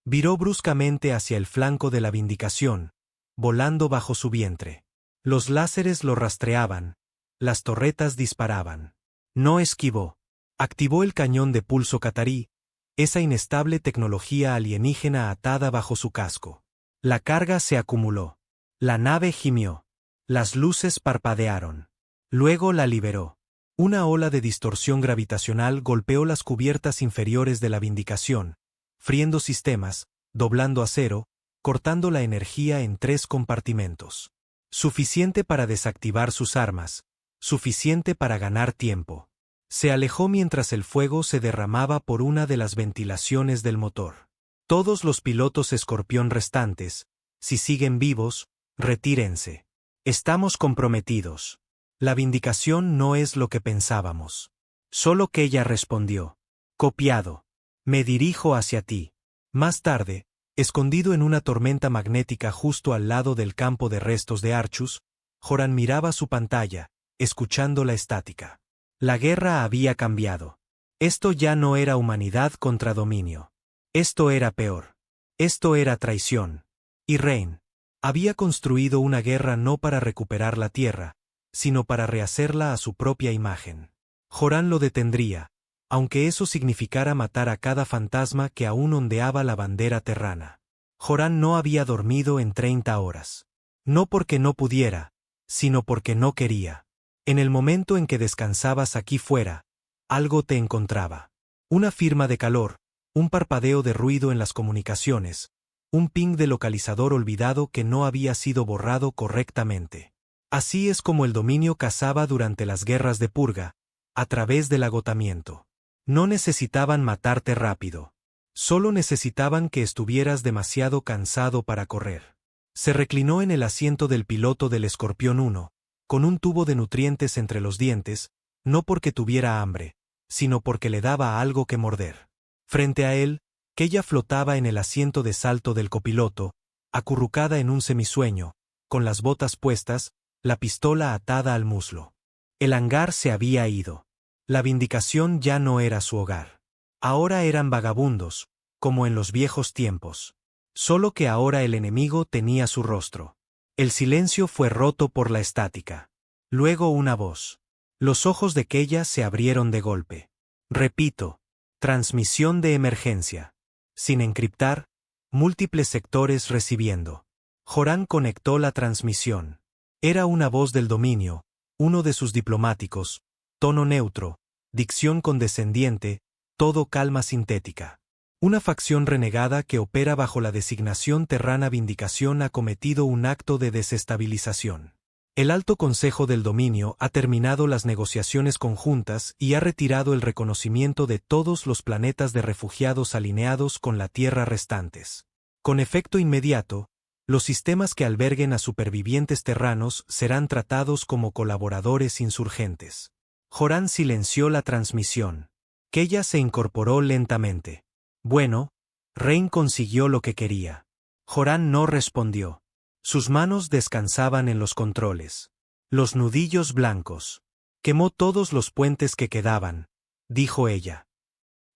Viró bruscamente hacia el flanco de la Vindicación, volando bajo su vientre. Los láseres lo rastreaban, las torretas disparaban. No esquivó. Activó el cañón de pulso catarí, esa inestable tecnología alienígena atada bajo su casco. La carga se acumuló. La nave gimió. Las luces parpadearon. Luego la liberó. Una ola de distorsión gravitacional golpeó las cubiertas inferiores de la Vindicación, friendo sistemas, doblando acero, cortando la energía en 3 compartimentos. Suficiente para desactivar sus armas, suficiente para ganar tiempo. Se alejó mientras el fuego se derramaba por una de las ventilaciones del motor. Todos los pilotos Escorpión restantes, si siguen vivos, retírense. Estamos comprometidos. La Vindicación no es lo que pensábamos. Solo que ella respondió. Copiado. Me dirijo hacia ti. Más tarde, escondido en una tormenta magnética justo al lado del campo de restos de Archus, Joran miraba su pantalla, escuchando la estática. La guerra había cambiado. Esto ya no era humanidad contra dominio. Esto era peor. Esto era traición. Y Rain había construido una guerra no para recuperar la Tierra, sino para rehacerla a su propia imagen. Joran lo detendría, aunque eso significara matar a cada fantasma que aún ondeaba la bandera terrana. Joran no había dormido en 30 horas. No porque no pudiera, sino porque no quería. En el momento en que descansabas aquí fuera, algo te encontraba. Una firma de calor, un parpadeo de ruido en las comunicaciones, un ping de localizador olvidado que no había sido borrado correctamente. Así es como el dominio cazaba durante las guerras de purga, a través del agotamiento. No necesitaban matarte rápido. Solo necesitaban que estuvieras demasiado cansado para correr. Se reclinó en el asiento del piloto del Escorpión 1, con un tubo de nutrientes entre los dientes, no porque tuviera hambre, sino porque le daba algo que morder. Frente a él, Keya flotaba en el asiento de salto del copiloto, acurrucada en un semisueño, con las botas puestas, la pistola atada al muslo. El hangar se había ido. La Vindicación ya no era su hogar. Ahora eran vagabundos, como en los viejos tiempos. Solo que ahora el enemigo tenía su rostro. El silencio fue roto por la estática. Luego una voz. Los ojos de Keya se abrieron de golpe. Repito, transmisión de emergencia. Sin encriptar, múltiples sectores recibiendo. Joran conectó la transmisión. Era una voz del dominio, uno de sus diplomáticos, tono neutro, dicción condescendiente, todo calma sintética. Una facción renegada que opera bajo la designación Terrana Vindicación ha cometido un acto de desestabilización. El Alto Consejo del Dominio ha terminado las negociaciones conjuntas y ha retirado el reconocimiento de todos los planetas de refugiados alineados con la Tierra restantes. Con efecto inmediato, los sistemas que alberguen a supervivientes terranos serán tratados como colaboradores insurgentes. Joran silenció la transmisión. Keya se incorporó lentamente. Bueno, Rain consiguió lo que quería. Joran no respondió. Sus manos descansaban en los controles. Los nudillos blancos. Quemó todos los puentes que quedaban, dijo ella.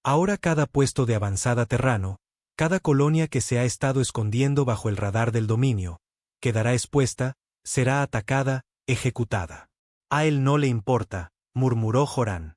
Ahora cada puesto de avanzada terrano, cada colonia que se ha estado escondiendo bajo el radar del dominio, quedará expuesta, será atacada, ejecutada. A él no le importa, murmuró Joran.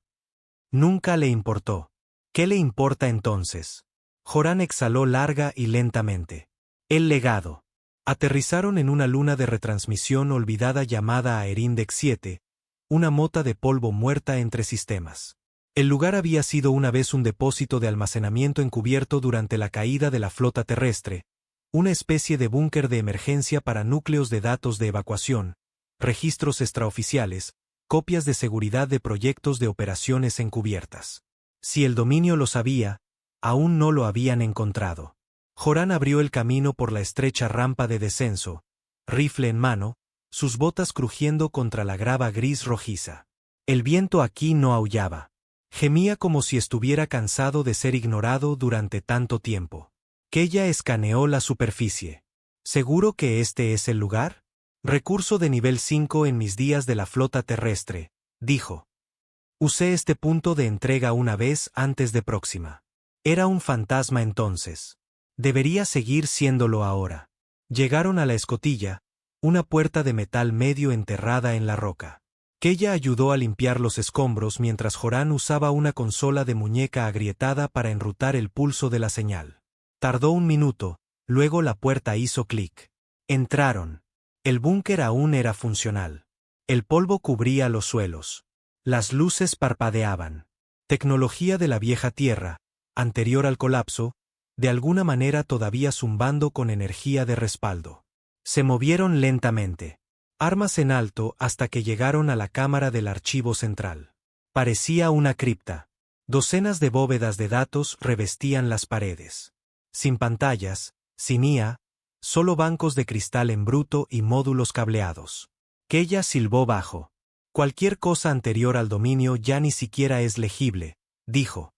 Nunca le importó. ¿Qué le importa entonces? Joran exhaló larga y lentamente. El legado. Aterrizaron en una luna de retransmisión olvidada llamada Aerindex 7, una mota de polvo muerta entre sistemas. El lugar había sido una vez un depósito de almacenamiento encubierto durante la caída de la flota terrestre, una especie de búnker de emergencia para núcleos de datos de evacuación, registros extraoficiales, copias de seguridad de proyectos de operaciones encubiertas. Si el dominio lo sabía, aún no lo habían encontrado. Joran abrió el camino por la estrecha rampa de descenso, rifle en mano, sus botas crujiendo contra la grava gris rojiza. El viento aquí no aullaba. Gemía como si estuviera cansado de ser ignorado durante tanto tiempo. Keya escaneó la superficie. ¿Seguro que este es el lugar? Recurso de nivel 5 en mis días de la flota terrestre, dijo. Usé este punto de entrega una vez antes de próxima. Era un fantasma entonces. Debería seguir siéndolo ahora. Llegaron a la escotilla, una puerta de metal medio enterrada en la roca. Keya ayudó a limpiar los escombros mientras Joran usaba una consola de muñeca agrietada para enrutar el pulso de la señal. Tardó un minuto, luego la puerta hizo clic. Entraron. El búnker aún era funcional. El polvo cubría los suelos. Las luces parpadeaban. Tecnología de la vieja Tierra, anterior al colapso, de alguna manera todavía zumbando con energía de respaldo. Se movieron lentamente. Armas en alto hasta que llegaron a la cámara del archivo central. Parecía una cripta. Docenas de bóvedas de datos revestían las paredes. Sin pantallas, sin IA, solo bancos de cristal en bruto y módulos cableados. Keya silbó bajo. Cualquier cosa anterior al dominio ya ni siquiera es legible, dijo.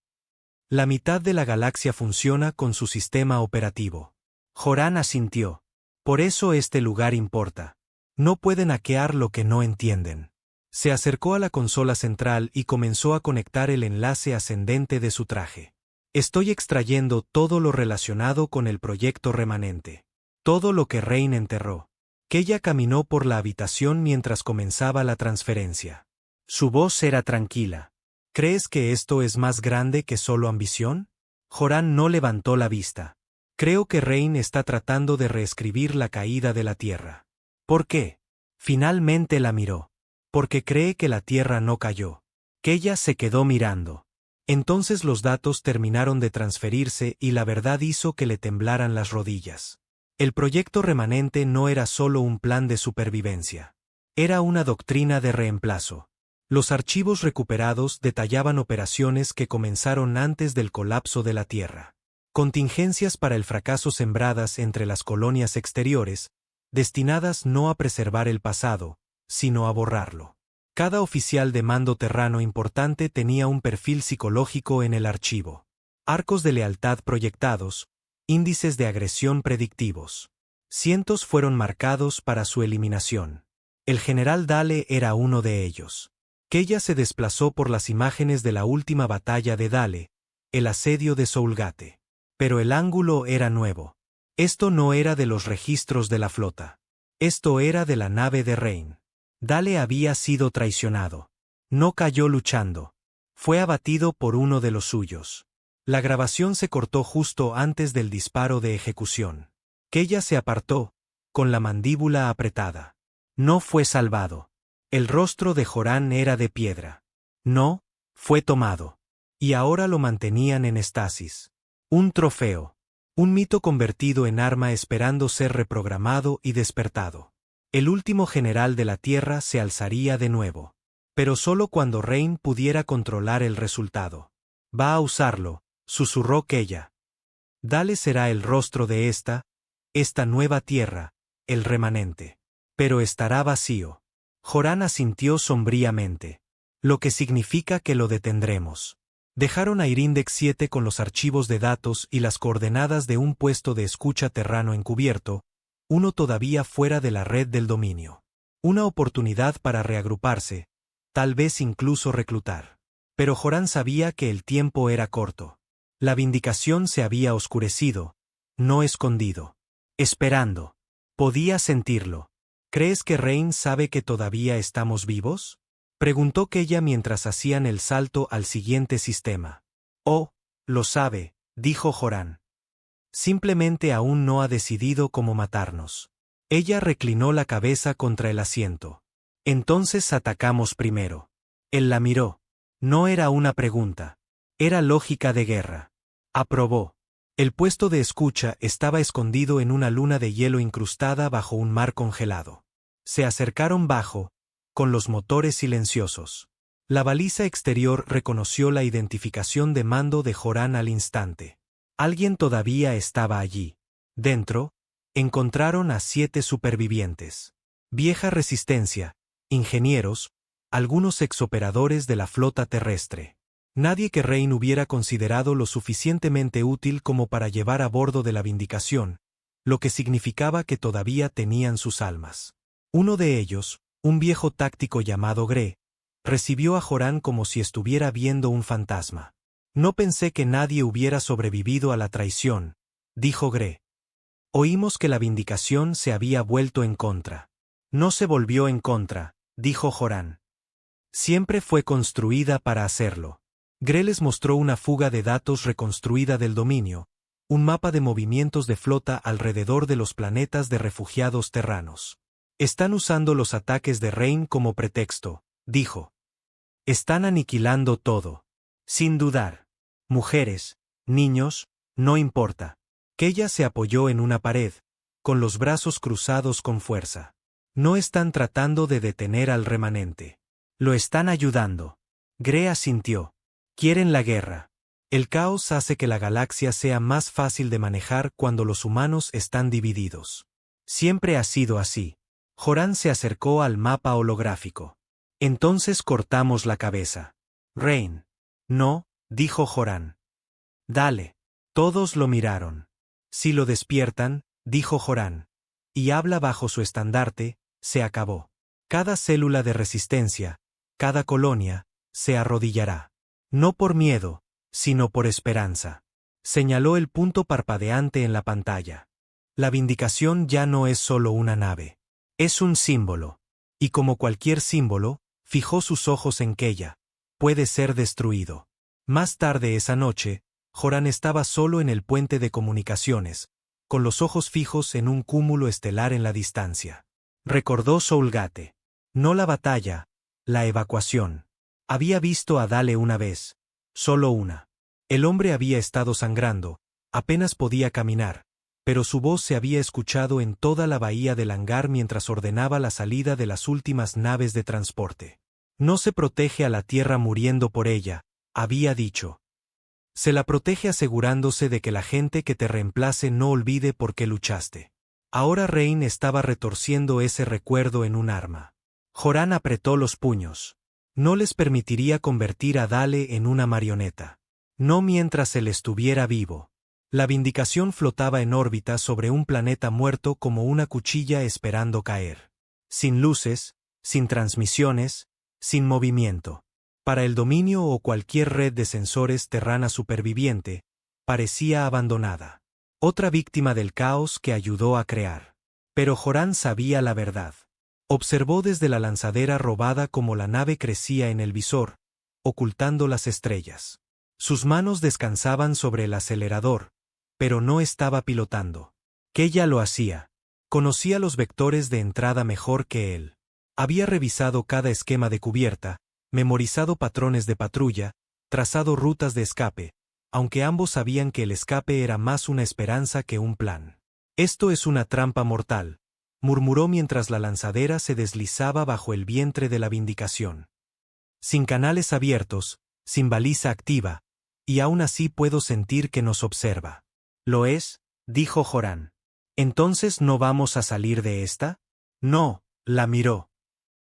La mitad de la galaxia funciona con su sistema operativo. Joran asintió. Por eso este lugar importa. No pueden hackear lo que no entienden. Se acercó a la consola central y comenzó a conectar el enlace ascendente de su traje. Estoy extrayendo todo lo relacionado con el proyecto remanente. Todo lo que Rain enterró. Keya caminó por la habitación mientras comenzaba la transferencia. Su voz era tranquila. ¿Crees que esto es más grande que solo ambición? Joran no levantó la vista. Creo que Rain está tratando de reescribir la caída de la Tierra. ¿Por qué? Finalmente la miró. Porque cree que la Tierra no cayó. Keya se quedó mirando. Entonces los datos terminaron de transferirse y la verdad hizo que le temblaran las rodillas. El proyecto remanente no era solo un plan de supervivencia. Era una doctrina de reemplazo. Los archivos recuperados detallaban operaciones que comenzaron antes del colapso de la Tierra. Contingencias para el fracaso sembradas entre las colonias exteriores, destinadas no a preservar el pasado, sino a borrarlo. Cada oficial de mando terrano importante tenía un perfil psicológico en el archivo. Arcos de lealtad proyectados, índices de agresión predictivos. Cientos fueron marcados para su eliminación. El general Dale era uno de ellos. Keya se desplazó por las imágenes de la última batalla de Dale, el asedio de Soulgate. Pero el ángulo era nuevo. Esto no era de los registros de la flota. Esto era de la nave de Rain. Dale había sido traicionado. No cayó luchando. Fue abatido por uno de los suyos. La grabación se cortó justo antes del disparo de ejecución. Keya se apartó, con la mandíbula apretada. No fue salvado. El rostro de Joran era de piedra. No, fue tomado. Y ahora lo mantenían en estasis. Un trofeo. Un mito convertido en arma esperando ser reprogramado y despertado. El último general de la Tierra se alzaría de nuevo. Pero solo cuando Rain pudiera controlar el resultado. Va a usarlo, susurró Keya. Dale será el rostro de esta nueva Tierra, el remanente. Pero estará vacío. Joran asintió sombríamente. Lo que significa que lo detendremos. Dejaron a Irindex 7 con los archivos de datos y las coordenadas de un puesto de escucha terrano encubierto, uno todavía fuera de la red del dominio. Una oportunidad para reagruparse, tal vez incluso reclutar. Pero Joran sabía que el tiempo era corto. La vindicación se había oscurecido, no escondido. Esperando. Podía sentirlo. ¿Crees que Rain sabe que todavía estamos vivos? Preguntó Keya mientras hacían el salto al siguiente sistema. Oh, lo sabe, dijo Joran. Simplemente aún no ha decidido cómo matarnos. Ella reclinó la cabeza contra el asiento. Entonces atacamos primero. Él la miró. No era una pregunta. Era lógica de guerra. Aprobó. El puesto de escucha estaba escondido en una luna de hielo incrustada bajo un mar congelado. Se acercaron bajo, con los motores silenciosos. La baliza exterior reconoció la identificación de mando de Joran al instante. Alguien todavía estaba allí. Dentro, encontraron a 7 supervivientes. Vieja resistencia, ingenieros, algunos exoperadores de la flota terrestre. Nadie que Rain hubiera considerado lo suficientemente útil como para llevar a bordo de la Vindicación, lo que significaba que todavía tenían sus almas. Uno de ellos, un viejo táctico llamado Gre, recibió a Joran como si estuviera viendo un fantasma. No pensé que nadie hubiera sobrevivido a la traición, dijo Gre. Oímos que la Vindicación se había vuelto en contra. No se volvió en contra, dijo Joran. Siempre fue construida para hacerlo. Gre les mostró una fuga de datos reconstruida del dominio, un mapa de movimientos de flota alrededor de los planetas de refugiados terranos. Están usando los ataques de Rain como pretexto, dijo. Están aniquilando todo. Sin dudar. Mujeres, niños, no importa. Keya se apoyó en una pared, con los brazos cruzados con fuerza. No están tratando de detener al remanente. Lo están ayudando. Grea sintió. Quieren la guerra. El caos hace que la galaxia sea más fácil de manejar cuando los humanos están divididos. Siempre ha sido así. Joran se acercó al mapa holográfico. Entonces cortamos la cabeza. Rain. No, dijo Joran. Dale. Todos lo miraron. Si lo despiertan, dijo Joran, y habla bajo su estandarte, se acabó. Cada célula de resistencia, cada colonia, se arrodillará. No por miedo, sino por esperanza. Señaló el punto parpadeante en la pantalla. La vindicación ya no es solo una nave. Es un símbolo. Y como cualquier símbolo, fijó sus ojos en Keya. Puede ser destruido. Más tarde esa noche, Joran estaba solo en el puente de comunicaciones, con los ojos fijos en un cúmulo estelar en la distancia. Recordó Soulgate. No la batalla, la evacuación. Había visto a Dale una vez. Solo una. El hombre había estado sangrando, apenas podía caminar, pero su voz se había escuchado en toda la bahía del hangar mientras ordenaba la salida de las últimas naves de transporte. No se protege a la Tierra muriendo por ella, había dicho. Se la protege asegurándose de que la gente que te reemplace no olvide por qué luchaste. Ahora Rain estaba retorciendo ese recuerdo en un arma. Joran apretó los puños. No les permitiría convertir a Dale en una marioneta. No mientras él estuviera vivo. La vindicación flotaba en órbita sobre un planeta muerto como una cuchilla esperando caer. Sin luces, sin transmisiones, sin movimiento. Para el dominio o cualquier red de sensores terrana superviviente, parecía abandonada. Otra víctima del caos que ayudó a crear. Pero Joran sabía la verdad. Observó desde la lanzadera robada cómo la nave crecía en el visor, ocultando las estrellas. Sus manos descansaban sobre el acelerador, pero no estaba pilotando. Keya lo hacía. Conocía los vectores de entrada mejor que él. Había revisado cada esquema de cubierta, memorizado patrones de patrulla, trazado rutas de escape, aunque ambos sabían que el escape era más una esperanza que un plan. Esto es una trampa mortal, murmuró mientras la lanzadera se deslizaba bajo el vientre de la vindicación. Sin canales abiertos, sin baliza activa, y aún así puedo sentir que nos observa. ¿Lo es?, dijo Joran. ¿Entonces no vamos a salir de esta? No, la miró.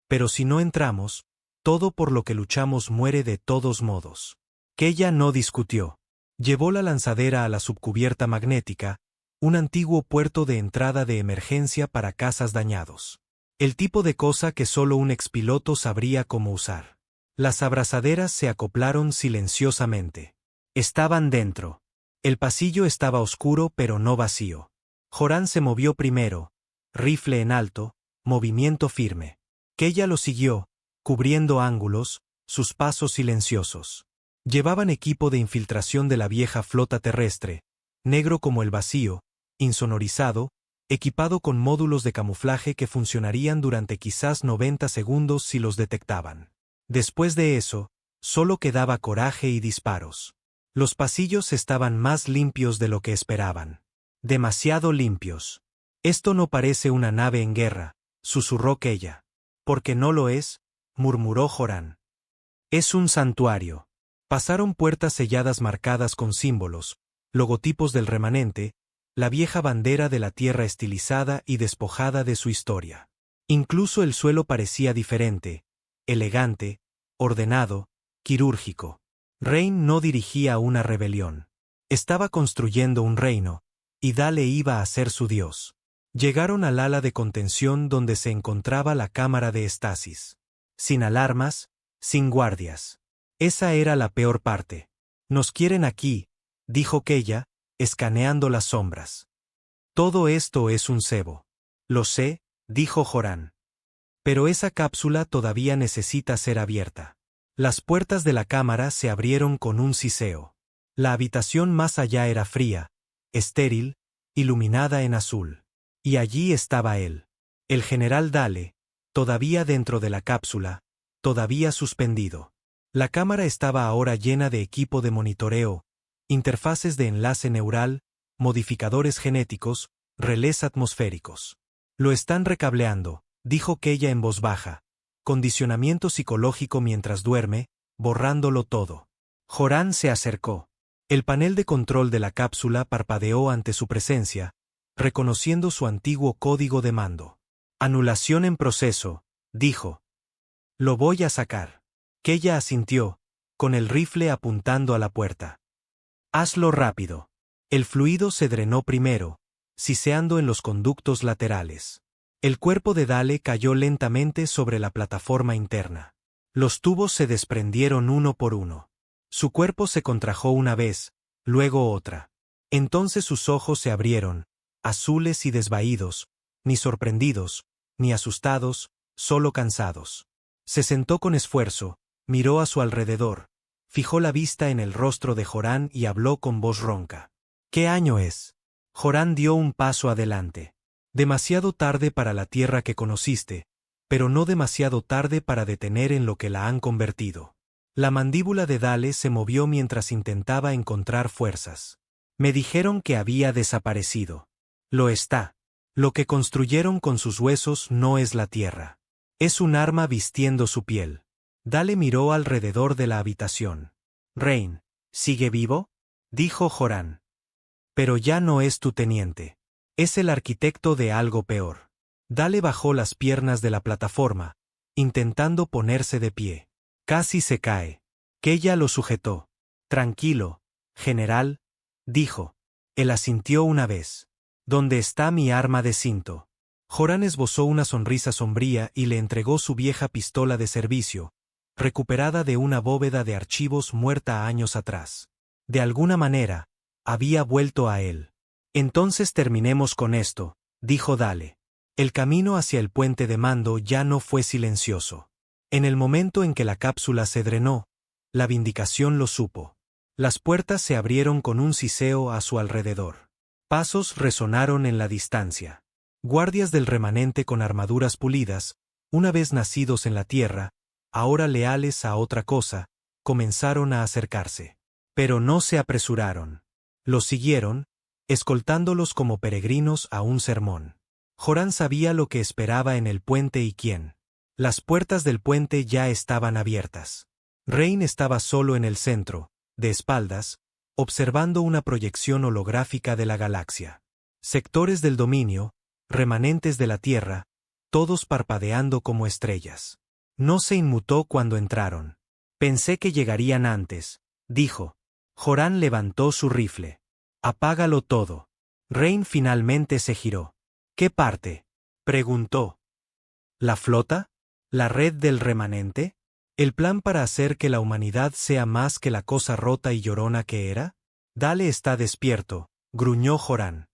Pero si no entramos, todo por lo que luchamos muere de todos modos. Keya no discutió. Llevó la lanzadera a la subcubierta magnética, un antiguo puerto de entrada de emergencia para cazas dañados. El tipo de cosa que solo un expiloto sabría cómo usar. Las abrazaderas se acoplaron silenciosamente. Estaban dentro. El pasillo estaba oscuro pero no vacío. Joran se movió primero, rifle en alto, movimiento firme. Keya lo siguió, cubriendo ángulos, sus pasos silenciosos. Llevaban equipo de infiltración de la vieja flota terrestre, negro como el vacío, insonorizado, equipado con módulos de camuflaje que funcionarían durante quizás 90 segundos si los detectaban. Después de eso, solo quedaba coraje y disparos. Los pasillos estaban más limpios de lo que esperaban. Demasiado limpios. Esto no parece una nave en guerra, susurró Keya. Porque no lo es, murmuró Joran. Es un santuario. Pasaron puertas selladas marcadas con símbolos, logotipos del remanente, la vieja bandera de la tierra estilizada y despojada de su historia. Incluso el suelo parecía diferente, elegante, ordenado, quirúrgico. Rain no dirigía una rebelión. Estaba construyendo un reino, y Dale iba a ser su dios. Llegaron al ala de contención donde se encontraba la cámara de estasis. Sin alarmas, sin guardias. Esa era la peor parte. Nos quieren aquí, dijo Keya, escaneando las sombras. Todo esto es un cebo. Lo sé, dijo Joran. Pero esa cápsula todavía necesita ser abierta. Las puertas de la cámara se abrieron con un siseo. La habitación más allá era fría, estéril, iluminada en azul. Y allí estaba él. El general Dale, todavía dentro de la cápsula, todavía suspendido. La cámara estaba ahora llena de equipo de monitoreo, interfaces de enlace neural, modificadores genéticos, relés atmosféricos. Lo están recableando, dijo Keya en voz baja. Condicionamiento psicológico mientras duerme, borrándolo todo. Joran se acercó. El panel de control de la cápsula parpadeó ante su presencia, reconociendo su antiguo código de mando. Anulación en proceso, dijo. Lo voy a sacar. Keya asintió, con el rifle apuntando a la puerta. Hazlo rápido. El fluido se drenó primero, siseando en los conductos laterales. El cuerpo de Dale cayó lentamente sobre la plataforma interna. Los tubos se desprendieron uno por uno. Su cuerpo se contrajo una vez, luego otra. Entonces sus ojos se abrieron, azules y desvaídos, ni sorprendidos, ni asustados, solo cansados. Se sentó con esfuerzo, miró a su alrededor, fijó la vista en el rostro de Joran y habló con voz ronca. ¿Qué año es? Joran dio un paso adelante. Demasiado tarde para la tierra que conociste, pero no demasiado tarde para detener en lo que la han convertido. La mandíbula de Dale se movió mientras intentaba encontrar fuerzas. Me dijeron que había desaparecido. Lo está. Lo que construyeron con sus huesos no es la tierra. Es un arma vistiendo su piel. Dale miró alrededor de la habitación. Rain, ¿sigue vivo? Dijo Joran. Pero ya no es tu teniente. Es el arquitecto de algo peor. Dale bajó las piernas de la plataforma, intentando ponerse de pie. Casi se cae. Keya lo sujetó. Tranquilo, general, dijo. Él asintió una vez. ¿Dónde está mi arma de cinto? Joran esbozó una sonrisa sombría y le entregó su vieja pistola de servicio, recuperada de una bóveda de archivos muerta años atrás. De alguna manera, había vuelto a él. Entonces terminemos con esto, dijo Dale. El camino hacia el puente de mando ya no fue silencioso. En el momento en que la cápsula se drenó, la Vindicación lo supo. Las puertas se abrieron con un siseo a su alrededor. Pasos resonaron en la distancia. Guardias del remanente con armaduras pulidas, una vez nacidos en la tierra, ahora leales a otra cosa, comenzaron a acercarse. Pero no se apresuraron. Los siguieron, escoltándolos como peregrinos a un sermón. Joran sabía lo que esperaba en el puente y quién. Las puertas del puente ya estaban abiertas. Rain estaba solo en el centro, de espaldas, observando una proyección holográfica de la galaxia. Sectores del dominio, remanentes de la Tierra, todos parpadeando como estrellas. No se inmutó cuando entraron. Pensé que llegarían antes, dijo. Joran levantó su rifle. Apágalo todo. Rain finalmente se giró. ¿Qué parte? Preguntó. ¿La flota? ¿La red del remanente? ¿El plan para hacer que la humanidad sea más que la cosa rota y llorona que era? Dale está despierto, gruñó Joran.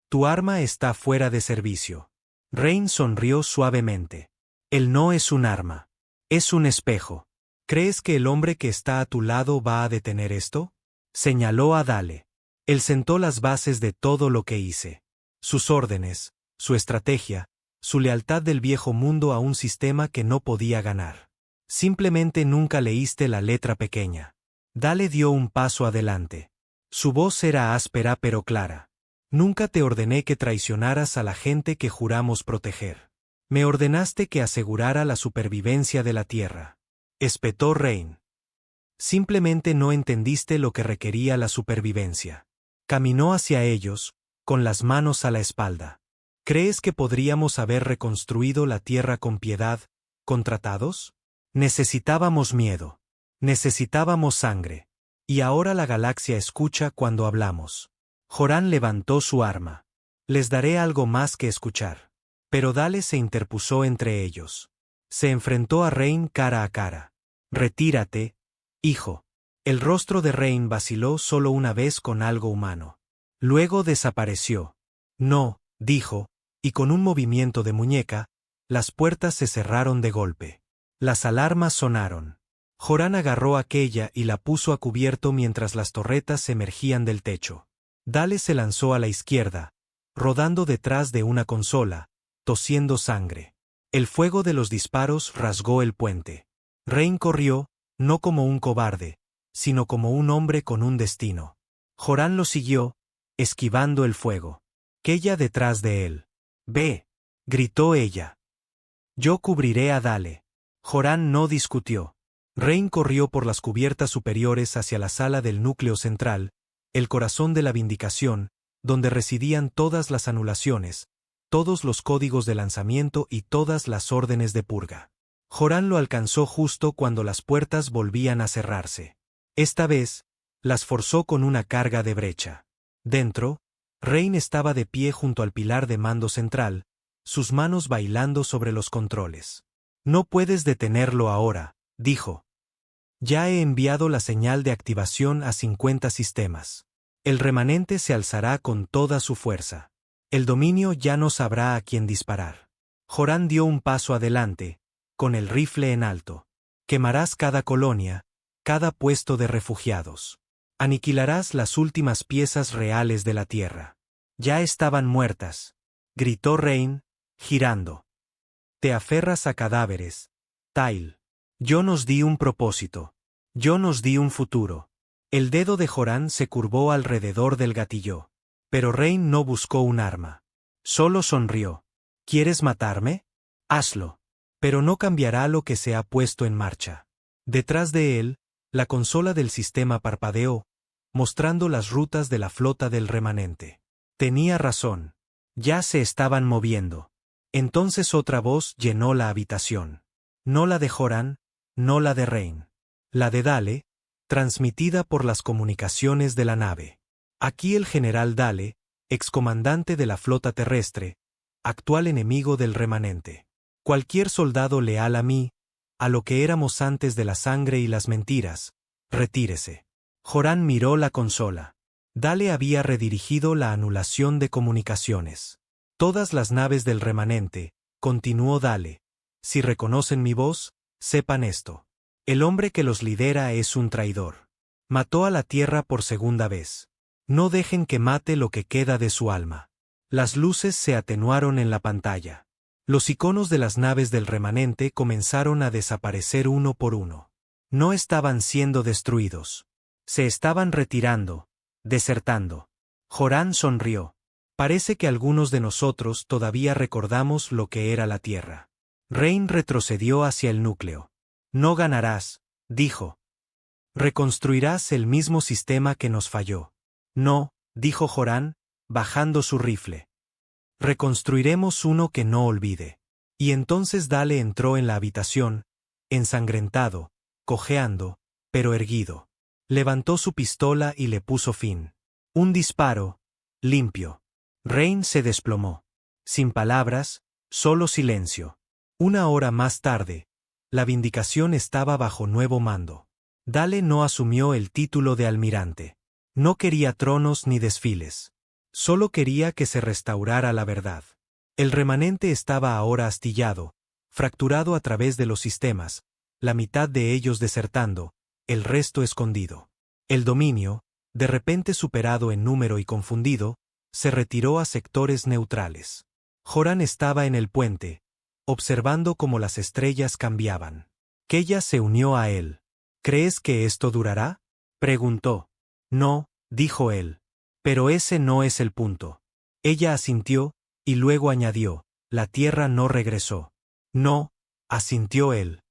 Tu arma está fuera de servicio. Rain sonrió suavemente. Él no es un arma. Es un espejo. ¿Crees que el hombre que está a tu lado va a detener esto? Señaló a Dale. Él sentó las bases de todo lo que hice. Sus órdenes, su estrategia, su lealtad del viejo mundo a un sistema que no podía ganar. Simplemente nunca leíste la letra pequeña. Dale dio un paso adelante. Su voz era áspera pero clara. Nunca te ordené que traicionaras a la gente que juramos proteger. Me ordenaste que asegurara la supervivencia de la Tierra. Espetó Rain. Simplemente no entendiste lo que requería la supervivencia. Caminó hacia ellos, con las manos a la espalda. ¿Crees que podríamos haber reconstruido la Tierra con piedad, con tratados? Necesitábamos miedo. Necesitábamos sangre. Y ahora la galaxia escucha cuando hablamos. Joran levantó su arma. Les daré algo más que escuchar. Pero Dale se interpuso entre ellos. Se enfrentó a Rain cara a cara. Retírate, hijo. El rostro de Rain vaciló solo una vez con algo humano. Luego desapareció. No, dijo, y con un movimiento de muñeca, las puertas se cerraron de golpe. Las alarmas sonaron. Joran agarró aquella y la puso a cubierto mientras las torretas emergían del techo. Dale se lanzó a la izquierda, rodando detrás de una consola, tosiendo sangre. El fuego de los disparos rasgó el puente. Rain corrió, no como un cobarde, sino como un hombre con un destino. Joran lo siguió, esquivando el fuego. Kella detrás de él. «Ve», gritó ella. «Yo cubriré a Dale». Joran no discutió. Rain corrió por las cubiertas superiores hacia la sala del núcleo central, el corazón de la vindicación, donde residían todas las anulaciones, todos los códigos de lanzamiento y todas las órdenes de purga. Joran lo alcanzó justo cuando las puertas volvían a cerrarse. Esta vez, las forzó con una carga de brecha. Dentro, Rain estaba de pie junto al pilar de mando central, sus manos bailando sobre los controles. «No puedes detenerlo ahora», dijo. «Ya he enviado la señal de activación a 50 sistemas. El remanente se alzará con toda su fuerza. El dominio ya no sabrá a quién disparar». Joran dio un paso adelante, con el rifle en alto. «Quemarás cada colonia, cada puesto de refugiados. Aniquilarás las últimas piezas reales de la tierra». «Ya estaban muertas», gritó Rain, girando. «Te aferras a cadáveres, Tyle. Yo nos di un propósito. Yo nos di un futuro». El dedo de Joran se curvó alrededor del gatillo. Pero Rain no buscó un arma. Solo sonrió. «¿Quieres matarme? Hazlo. Pero no cambiará lo que se ha puesto en marcha». Detrás de él, la consola del sistema parpadeó, mostrando las rutas de la flota del remanente. Tenía razón. Ya se estaban moviendo. Entonces otra voz llenó la habitación. No la de Joran, no la de Rain. La de Dale, transmitida por las comunicaciones de la nave. «Aquí el general Dale, excomandante de la flota terrestre, actual enemigo del remanente. Cualquier soldado leal a mí, a lo que éramos antes de la sangre y las mentiras, retírese». Joran miró la consola. Dale había redirigido la anulación de comunicaciones. «Todas las naves del remanente», continuó Dale, «si reconocen mi voz, sepan esto. El hombre que los lidera es un traidor. Mató a la Tierra por segunda vez. No dejen que mate lo que queda de su alma». Las luces se atenuaron en la pantalla. Los iconos de las naves del remanente comenzaron a desaparecer uno por uno. No estaban siendo destruidos. Se estaban retirando, desertando. Joran sonrió. «Parece que algunos de nosotros todavía recordamos lo que era la Tierra». Rain retrocedió hacia el núcleo. «No ganarás», dijo. «Reconstruirás el mismo sistema que nos falló». «No», dijo Joran, bajando su rifle. «Reconstruiremos uno que no olvide». Y entonces Dale entró en la habitación, ensangrentado, cojeando, pero erguido. Levantó su pistola y le puso fin. Un disparo, limpio. Rain se desplomó. Sin palabras, solo silencio. Una hora más tarde, la vindicación estaba bajo nuevo mando. Dale no asumió el título de almirante. No quería tronos ni desfiles. Solo quería que se restaurara la verdad. El remanente estaba ahora astillado, fracturado a través de los sistemas, la mitad de ellos desertando, el resto escondido. El dominio, de repente superado en número y confundido, se retiró a sectores neutrales. Joran estaba en el puente, observando cómo las estrellas cambiaban. Kella se unió a él. «¿Crees que esto durará?», preguntó. «No», dijo él. «Pero ese no es el punto». Ella asintió, y luego añadió, «La Tierra no regresó». «No», asintió él.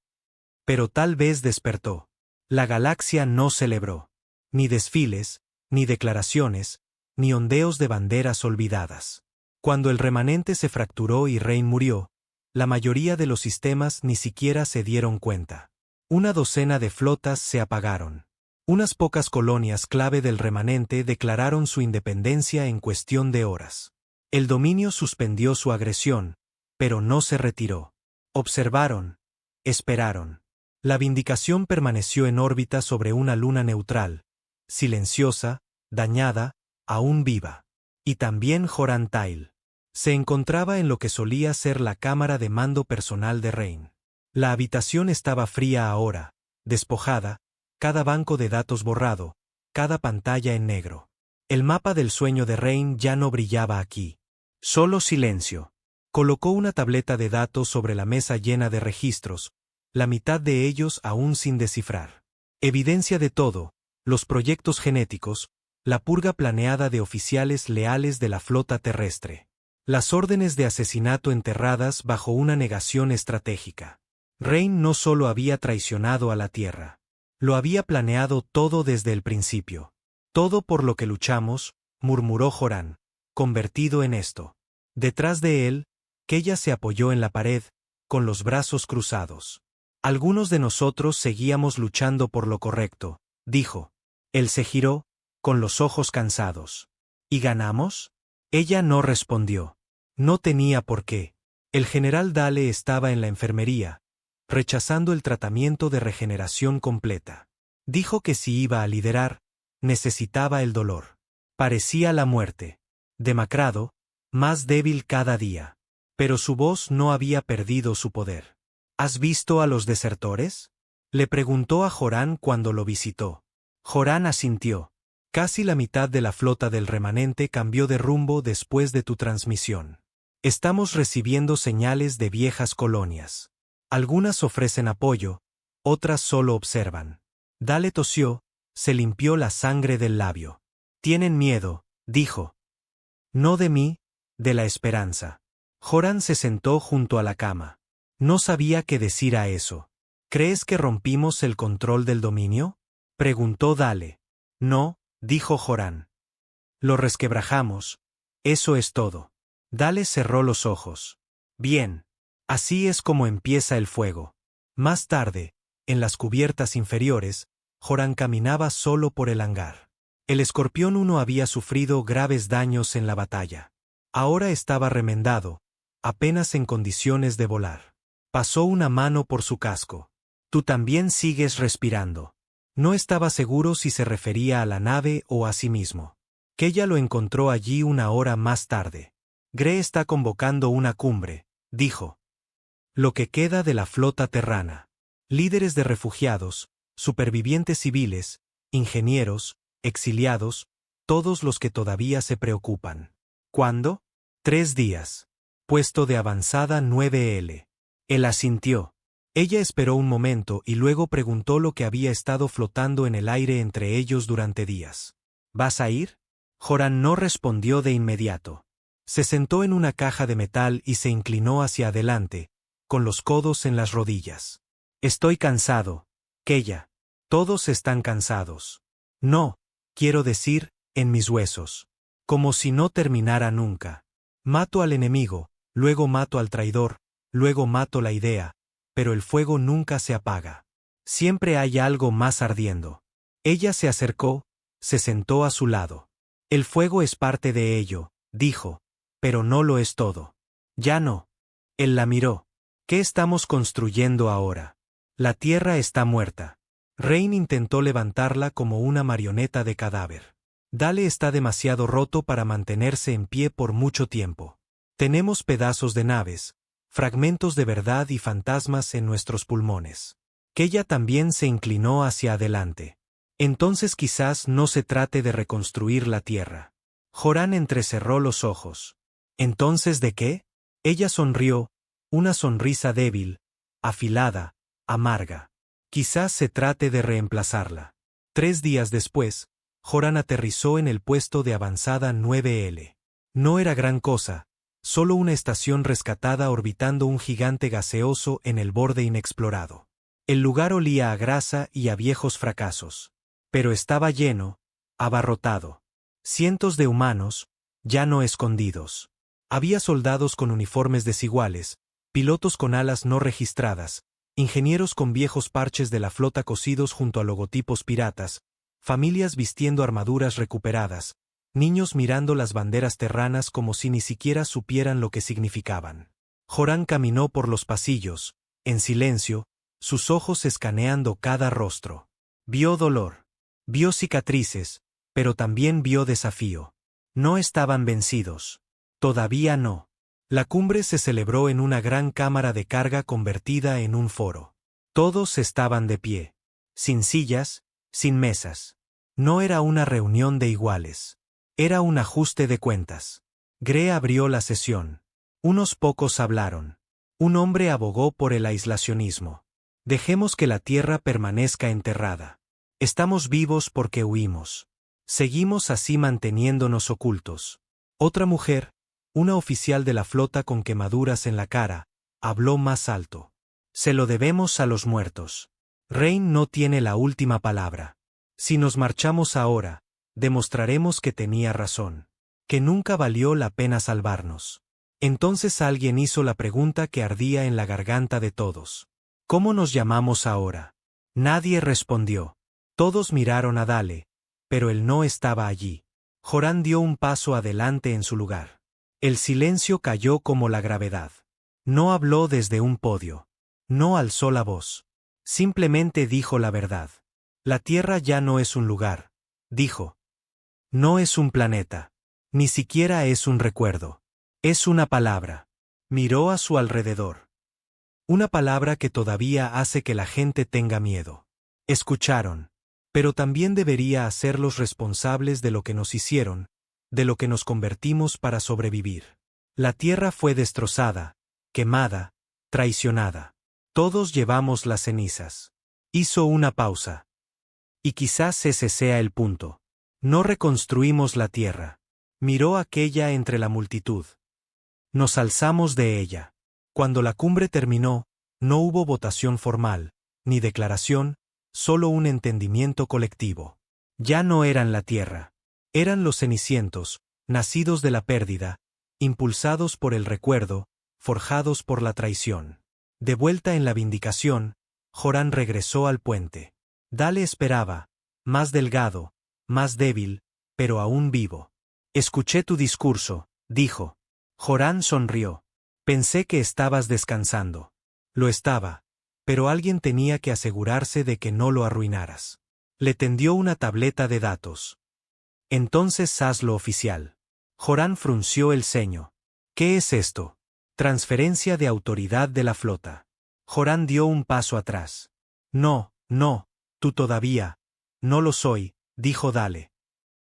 «Pero tal vez despertó». La galaxia no celebró. Ni desfiles, ni declaraciones, ni ondeos de banderas olvidadas. Cuando el remanente se fracturó y Rain murió, la mayoría de los sistemas ni siquiera se dieron cuenta. Una docena de flotas se apagaron. Unas pocas colonias clave del remanente declararon su independencia en cuestión de horas. El dominio suspendió su agresión, pero no se retiró. Observaron, esperaron. La vindicación permaneció en órbita sobre una luna neutral, silenciosa, dañada, aún viva. Y también Joran Tyle. Se encontraba en lo que solía ser la cámara de mando personal de Rain. La habitación estaba fría ahora, despojada, cada banco de datos borrado, cada pantalla en negro. El mapa del sueño de Rain ya no brillaba aquí. Solo silencio. Colocó una tableta de datos sobre la mesa llena de registros, la mitad de ellos aún sin descifrar. Evidencia de todo, los proyectos genéticos, la purga planeada de oficiales leales de la flota terrestre. Las órdenes de asesinato enterradas bajo una negación estratégica. Rain no solo había traicionado a la Tierra. Lo había planeado todo desde el principio. Todo por lo que luchamos, murmuró Joran, convertido en esto. Detrás de él, Keya se apoyó en la pared, con los brazos cruzados. Algunos de nosotros seguíamos luchando por lo correcto, dijo. Él se giró, con los ojos cansados. ¿Y ganamos? Ella no respondió. No tenía por qué. El general Dale estaba en la enfermería, rechazando el tratamiento de regeneración completa. Dijo que si iba a liderar, necesitaba el dolor. Parecía la muerte. Demacrado, más débil cada día. Pero su voz no había perdido su poder. ¿Has visto a los desertores? Le preguntó a Joran cuando lo visitó. Joran asintió. Casi la mitad de la flota del remanente cambió de rumbo después de tu transmisión. Estamos recibiendo señales de viejas colonias. Algunas ofrecen apoyo, otras solo observan. Dale tosió, se limpió la sangre del labio. Tienen miedo, dijo. No de mí, de la esperanza. Joran se sentó junto a la cama. No sabía qué decir a eso. ¿Crees que rompimos el control del dominio? Preguntó Dale. No, dijo Joran. Lo resquebrajamos, eso es todo. Dale cerró los ojos. Bien. Así es como empieza el fuego. Más tarde, en las cubiertas inferiores, Joran caminaba solo por el hangar. El Escorpión 1 había sufrido graves daños en la batalla. Ahora estaba remendado, apenas en condiciones de volar. Pasó una mano por su casco. Tú también sigues respirando. No estaba seguro si se refería a la nave o a sí mismo. Keya lo encontró allí una hora más tarde. Gre está convocando una cumbre, dijo. Lo que queda de la flota terrana. Líderes de refugiados, supervivientes civiles, ingenieros, exiliados, todos los que todavía se preocupan. ¿Cuándo? 3 días. Puesto de avanzada 9L. Él asintió. Ella esperó un momento y luego preguntó lo que había estado flotando en el aire entre ellos durante días. ¿Vas a ir? Joran no respondió de inmediato. Se sentó en una caja de metal y se inclinó hacia adelante, con los codos en las rodillas. Estoy cansado, Keya. Todos están cansados. No, quiero decir, en mis huesos. Como si no terminara nunca. Mato al enemigo, luego mato al traidor, luego mato la idea, pero el fuego nunca se apaga. Siempre hay algo más ardiendo. Ella se acercó, se sentó a su lado. El fuego es parte de ello, dijo, pero no lo es todo. Ya no. Él la miró. ¿Qué estamos construyendo ahora? La tierra está muerta. Rain intentó levantarla como una marioneta de cadáver. Dale está demasiado roto para mantenerse en pie por mucho tiempo. Tenemos pedazos de naves, fragmentos de verdad y fantasmas en nuestros pulmones. Keya también se inclinó hacia adelante. Entonces quizás no se trate de reconstruir la tierra. Joran entrecerró los ojos. ¿Entonces de qué? Ella sonrió, una sonrisa débil, afilada, amarga. Quizás se trate de reemplazarla. 3 días después, Joran aterrizó en el puesto de avanzada 9L. No era gran cosa, solo una estación rescatada orbitando un gigante gaseoso en el borde inexplorado. El lugar olía a grasa y a viejos fracasos. Pero estaba lleno, abarrotado. Cientos de humanos, ya no escondidos. Había soldados con uniformes desiguales, pilotos con alas no registradas, ingenieros con viejos parches de la flota cosidos junto a logotipos piratas, familias vistiendo armaduras recuperadas, niños mirando las banderas terranas como si ni siquiera supieran lo que significaban. Joran caminó por los pasillos, en silencio, sus ojos escaneando cada rostro. Vio dolor. Vio cicatrices, pero también vio desafío. No estaban vencidos. Todavía no. La cumbre se celebró en una gran cámara de carga convertida en un foro. Todos estaban de pie. Sin sillas, sin mesas. No era una reunión de iguales. Era un ajuste de cuentas. Gre abrió la sesión. Unos pocos hablaron. Un hombre abogó por el aislacionismo. Dejemos que la tierra permanezca enterrada. Estamos vivos porque huimos. Seguimos así manteniéndonos ocultos. Otra mujer, una oficial de la flota con quemaduras en la cara, habló más alto. Se lo debemos a los muertos. Rain no tiene la última palabra. Si nos marchamos ahora, demostraremos que tenía razón. Que nunca valió la pena salvarnos. Entonces alguien hizo la pregunta que ardía en la garganta de todos. ¿Cómo nos llamamos ahora? Nadie respondió. Todos miraron a Dale, pero él no estaba allí. Joran dio un paso adelante en su lugar. El silencio cayó como la gravedad. No habló desde un podio. No alzó la voz. Simplemente dijo la verdad. La Tierra ya no es un lugar, dijo. No es un planeta. Ni siquiera es un recuerdo. Es una palabra. Miró a su alrededor. Una palabra que todavía hace que la gente tenga miedo. Escucharon. Pero también debería hacerlos responsables de lo que nos hicieron, de lo que nos convertimos para sobrevivir. La tierra fue destrozada, quemada, traicionada. Todos llevamos las cenizas. Hizo una pausa. Y quizás ese sea el punto. No reconstruimos la tierra. Miró aquella entre la multitud. Nos alzamos de ella. Cuando la cumbre terminó, no hubo votación formal, ni declaración, solo un entendimiento colectivo. Ya no eran la tierra. Eran los cenicientos, nacidos de la pérdida, impulsados por el recuerdo, forjados por la traición. De vuelta en la vindicación, Joran regresó al puente. Dale esperaba, más delgado, más débil, pero aún vivo. Escuché tu discurso, dijo. Joran sonrió. Pensé que estabas descansando. Lo estaba, pero alguien tenía que asegurarse de que no lo arruinaras. Le tendió una tableta de datos. Entonces hazlo oficial. Joran frunció el ceño. ¿Qué es esto? Transferencia de autoridad de la flota. Joran dio un paso atrás. No, tú todavía. No lo soy, dijo Dale.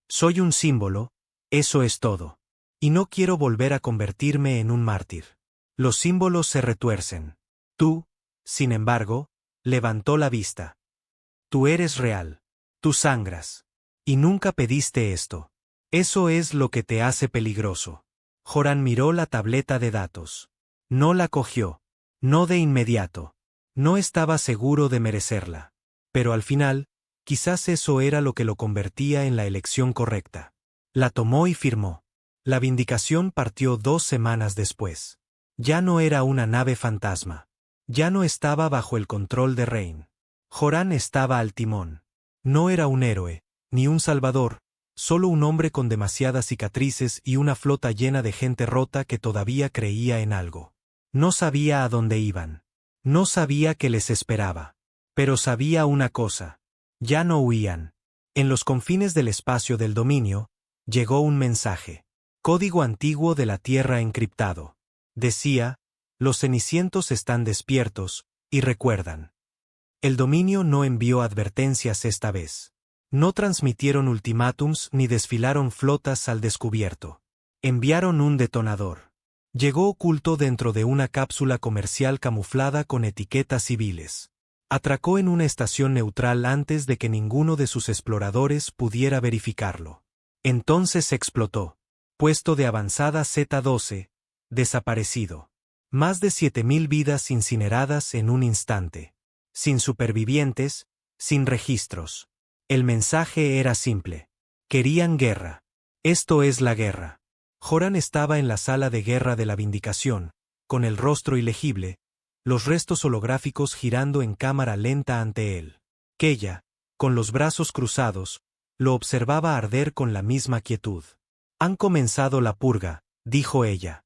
Soy un símbolo, eso es todo. Y no quiero volver a convertirme en un mártir. Los símbolos se retuercen. Tú, sin embargo, levantó la vista. Tú eres real. Tú sangras. Y nunca pediste esto. Eso es lo que te hace peligroso. Joran miró la tableta de datos. No la cogió. No de inmediato. No estaba seguro de merecerla. Pero al final, quizás eso era lo que lo convertía en la elección correcta. La tomó y firmó. La vindicación partió 2 semanas después. Ya no era una nave fantasma. Ya no estaba bajo el control de Rain. Joran estaba al timón. No era un héroe, ni un salvador, solo un hombre con demasiadas cicatrices y una flota llena de gente rota que todavía creía en algo. No sabía a dónde iban. No sabía qué les esperaba. Pero sabía una cosa. Ya no huían. En los confines del espacio del dominio, llegó un mensaje. Código antiguo de la Tierra encriptado. Decía, los cenicientos están despiertos, y recuerdan. El dominio no envió advertencias esta vez. No transmitieron ultimátums ni desfilaron flotas al descubierto. Enviaron un detonador. Llegó oculto dentro de una cápsula comercial camuflada con etiquetas civiles. Atracó en una estación neutral antes de que ninguno de sus exploradores pudiera verificarlo. Entonces explotó. Puesto de avanzada Z-12, desaparecido. Más de 7.000 vidas incineradas en un instante. Sin supervivientes, sin registros. El mensaje era simple. Querían guerra. Esto es la guerra. Joran estaba en la sala de guerra de la Vindicación, con el rostro ilegible, los restos holográficos girando en cámara lenta ante él. Keya, con los brazos cruzados, lo observaba arder con la misma quietud. Han comenzado la purga, dijo ella.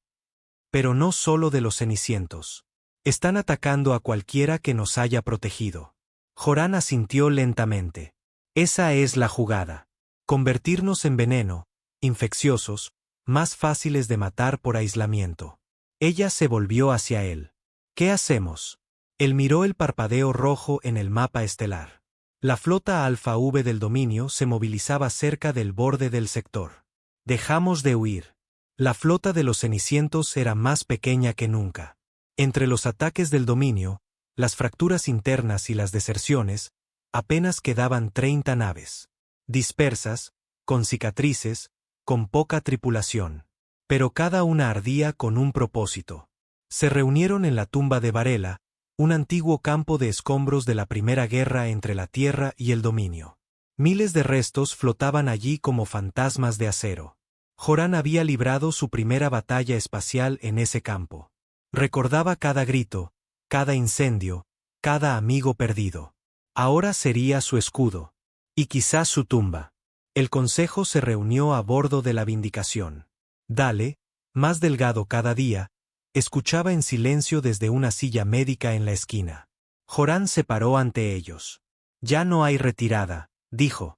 Pero no solo de los cenicientos. Están atacando a cualquiera que nos haya protegido. Joran asintió lentamente. Esa es la jugada. Convertirnos en veneno, infecciosos, más fáciles de matar por aislamiento. Ella se volvió hacia él. ¿Qué hacemos? Él miró el parpadeo rojo en el mapa estelar. La flota Alfa V del dominio se movilizaba cerca del borde del sector. Dejamos de huir. La flota de los cenicientos era más pequeña que nunca. Entre los ataques del dominio, las fracturas internas y las deserciones, apenas quedaban 30 naves. Dispersas, con cicatrices, con poca tripulación. Pero cada una ardía con un propósito. Se reunieron en la tumba de Varela, un antiguo campo de escombros de la primera guerra entre la Tierra y el dominio. Miles de restos flotaban allí como fantasmas de acero. Joran había librado su primera batalla espacial en ese campo. Recordaba cada grito, cada incendio, cada amigo perdido. Ahora sería su escudo. Y quizás su tumba. El consejo se reunió a bordo de la Vindicación. Dale, más delgado cada día, escuchaba en silencio desde una silla médica en la esquina. Joran se paró ante ellos. Ya no hay retirada, dijo.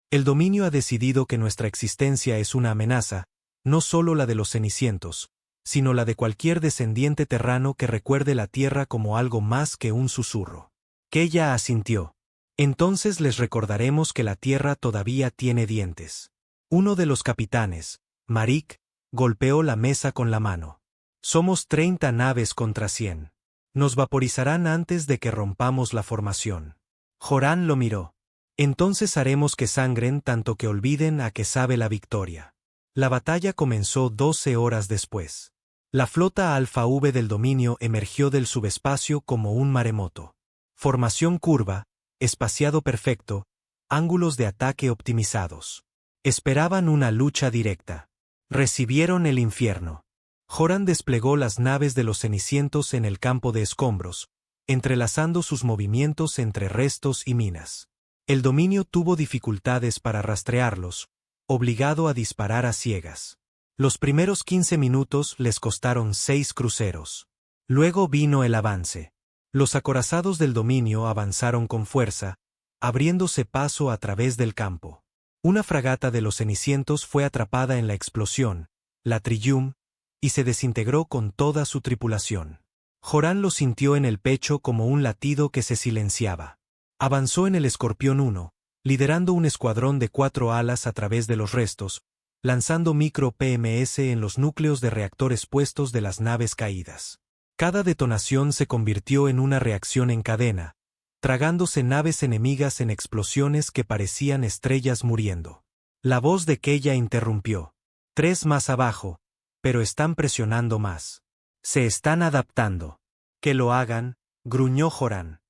El dominio ha decidido que nuestra existencia es una amenaza, no solo la de los cenicientos, sino la de cualquier descendiente terrano que recuerde la tierra como algo más que un susurro. Keya asintió. Entonces les recordaremos que la tierra todavía tiene dientes. Uno de los capitanes, Marik, golpeó la mesa con la mano. Somos 30 naves contra 100. Nos vaporizarán antes de que rompamos la formación. Joran lo miró. Entonces haremos que sangren tanto que olviden a qué sabe la victoria. La batalla comenzó 12 horas después. La flota Alfa V del dominio emergió del subespacio como un maremoto. Formación curva, espaciado perfecto, ángulos de ataque optimizados. Esperaban una lucha directa. Recibieron el infierno. Joran desplegó las naves de los cenicientos en el campo de escombros, entrelazando sus movimientos entre restos y minas. El dominio tuvo dificultades para rastrearlos, obligado a disparar a ciegas. Los primeros 15 minutos les costaron 6 cruceros. Luego vino el avance. Los acorazados del dominio avanzaron con fuerza, abriéndose paso a través del campo. Una fragata de los cenicientos fue atrapada en la explosión, la Triumph, y se desintegró con toda su tripulación. Joran lo sintió en el pecho como un latido que se silenciaba. Avanzó en el Escorpión 1, liderando un escuadrón de 4 alas a través de los restos, lanzando micro-PMS en los núcleos de reactores puestos de las naves caídas. Cada detonación se convirtió en una reacción en cadena, tragándose naves enemigas en explosiones que parecían estrellas muriendo. La voz de Keya interrumpió. 3 más abajo, pero están presionando más. Se están adaptando. Que lo hagan, gruñó Joran.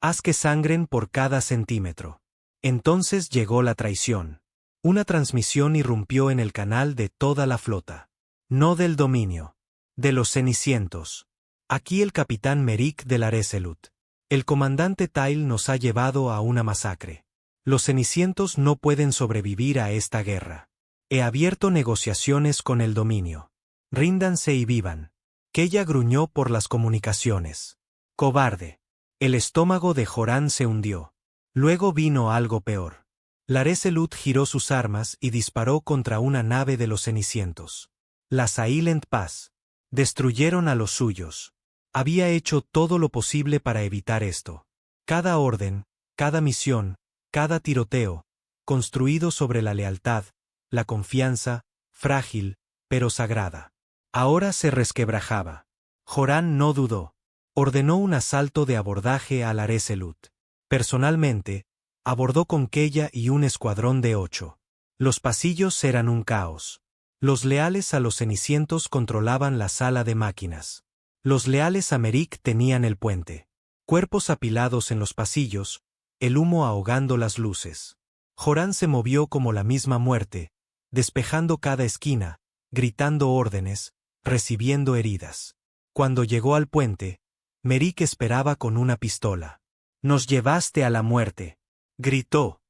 Haz que sangren por cada centímetro. Entonces llegó la traición. Una transmisión irrumpió en el canal de toda la flota. No del dominio. De los cenicientos. Aquí el capitán Merik del Areselut. El comandante Tyle nos ha llevado a una masacre. Los cenicientos no pueden sobrevivir a esta guerra. He abierto negociaciones con el dominio. Ríndanse y vivan. Keya gruñó por las comunicaciones. Cobarde. El estómago de Joran se hundió. Luego vino algo peor. Lareselut giró sus armas y disparó contra una nave de los cenicientos. La Silent Pass. Destruyeron a los suyos. Había hecho todo lo posible para evitar esto. Cada orden, cada misión, cada tiroteo, construido sobre la lealtad, la confianza, frágil, pero sagrada. Ahora se resquebrajaba. Joran no dudó. Ordenó un asalto de abordaje al Areselut. Personalmente, abordó con Keya y un escuadrón de 8. Los pasillos eran un caos. Los leales a los cenicientos controlaban la sala de máquinas. Los leales a Merik tenían el puente. Cuerpos apilados en los pasillos, el humo ahogando las luces. Joran se movió como la misma muerte, despejando cada esquina, gritando órdenes, recibiendo heridas. Cuando llegó al puente, Merik esperaba con una pistola. «Nos llevaste a la muerte», gritó.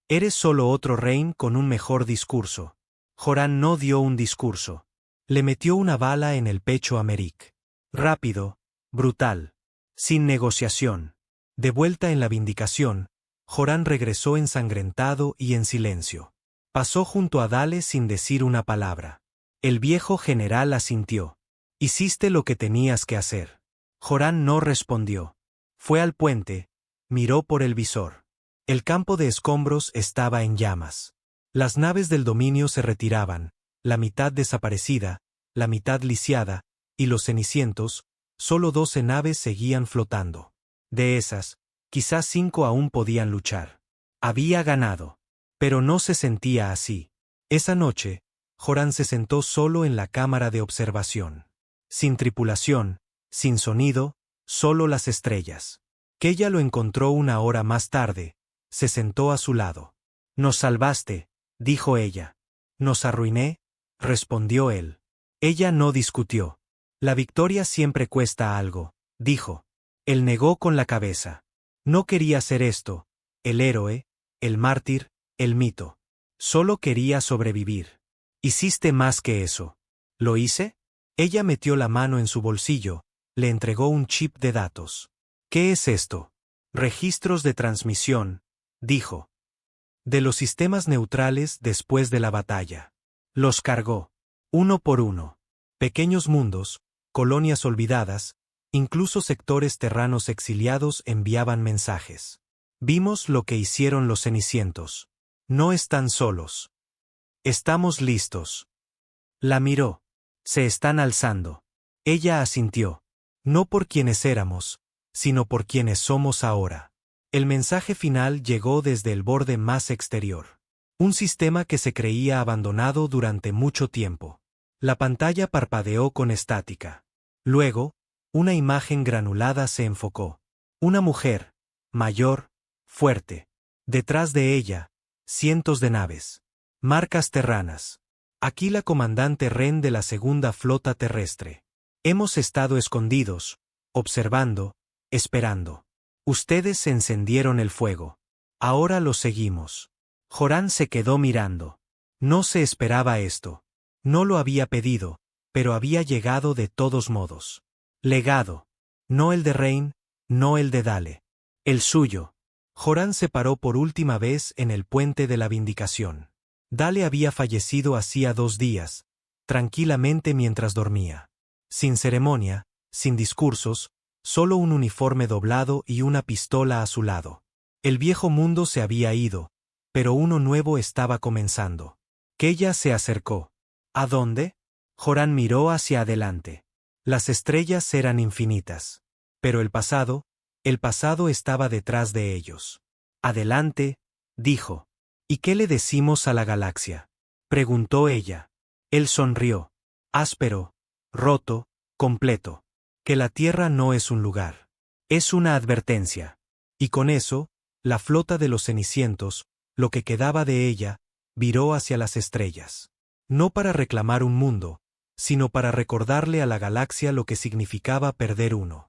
«Eres solo otro Rein con un mejor discurso». Joran no dio un discurso. Le metió una bala en el pecho a Merik. Rápido, brutal, sin negociación. De vuelta en la Vindicación, Joran regresó ensangrentado y en silencio. Pasó junto a Dale sin decir una palabra. El viejo general asintió. «Hiciste lo que tenías que hacer». Joran no respondió. Fue al puente, miró por el visor. El campo de escombros estaba en llamas. Las naves del dominio se retiraban, la mitad desaparecida, la mitad lisiada, y los cenicientos, solo 12 naves seguían flotando. De esas, quizás 5 aún podían luchar. Había ganado. Pero no se sentía así. Esa noche, Joran se sentó solo en la cámara de observación. Sin tripulación, sin sonido, solo las estrellas. Keya lo encontró una hora más tarde. Se sentó a su lado. «Nos salvaste», dijo ella. «Nos arruiné», respondió él. Ella no discutió. «La victoria siempre cuesta algo», dijo. Él negó con la cabeza. No quería ser esto, el héroe, el mártir, el mito. Solo quería sobrevivir. «Hiciste más que eso». «¿Lo hice?» Ella metió la mano en su bolsillo, le entregó un chip de datos. «¿Qué es esto?» «Registros de transmisión», dijo. «De los sistemas neutrales después de la batalla». Los cargó. Uno por uno. Pequeños mundos, colonias olvidadas, incluso sectores terranos exiliados enviaban mensajes. «Vimos lo que hicieron los cenicientos. No están solos. Estamos listos». La miró. «Se están alzando». Ella asintió. No por quienes éramos, sino por quienes somos ahora. El mensaje final llegó desde el borde más exterior. Un sistema que se creía abandonado durante mucho tiempo. La pantalla parpadeó con estática. Luego, una imagen granulada se enfocó. Una mujer, mayor, fuerte. Detrás de ella, cientos de naves. Marcas terranas. Aquí la comandante Ren de la Segunda Flota Terrestre. Hemos estado escondidos, observando, esperando. Ustedes encendieron el fuego. Ahora lo seguimos. Joran se quedó mirando. No se esperaba esto. No lo había pedido, pero había llegado de todos modos. Legado. No el de Rein, no el de Dale. El suyo. Joran se paró por última vez en el puente de la Vindicación. Dale había fallecido hacía 2 días, tranquilamente mientras dormía. Sin ceremonia, sin discursos, solo un uniforme doblado y una pistola a su lado. El viejo mundo se había ido, pero uno nuevo estaba comenzando. Keya se acercó. ¿A dónde? Joran miró hacia adelante. Las estrellas eran infinitas. Pero el pasado estaba detrás de ellos. Adelante, dijo. ¿Y qué le decimos a la galaxia?, preguntó ella. Él sonrió. Áspero, roto, completo. Que la Tierra no es un lugar. Es una advertencia. Y con eso, la flota de los cenicientos, lo que quedaba de ella, viró hacia las estrellas. No para reclamar un mundo, sino para recordarle a la galaxia lo que significaba perder uno.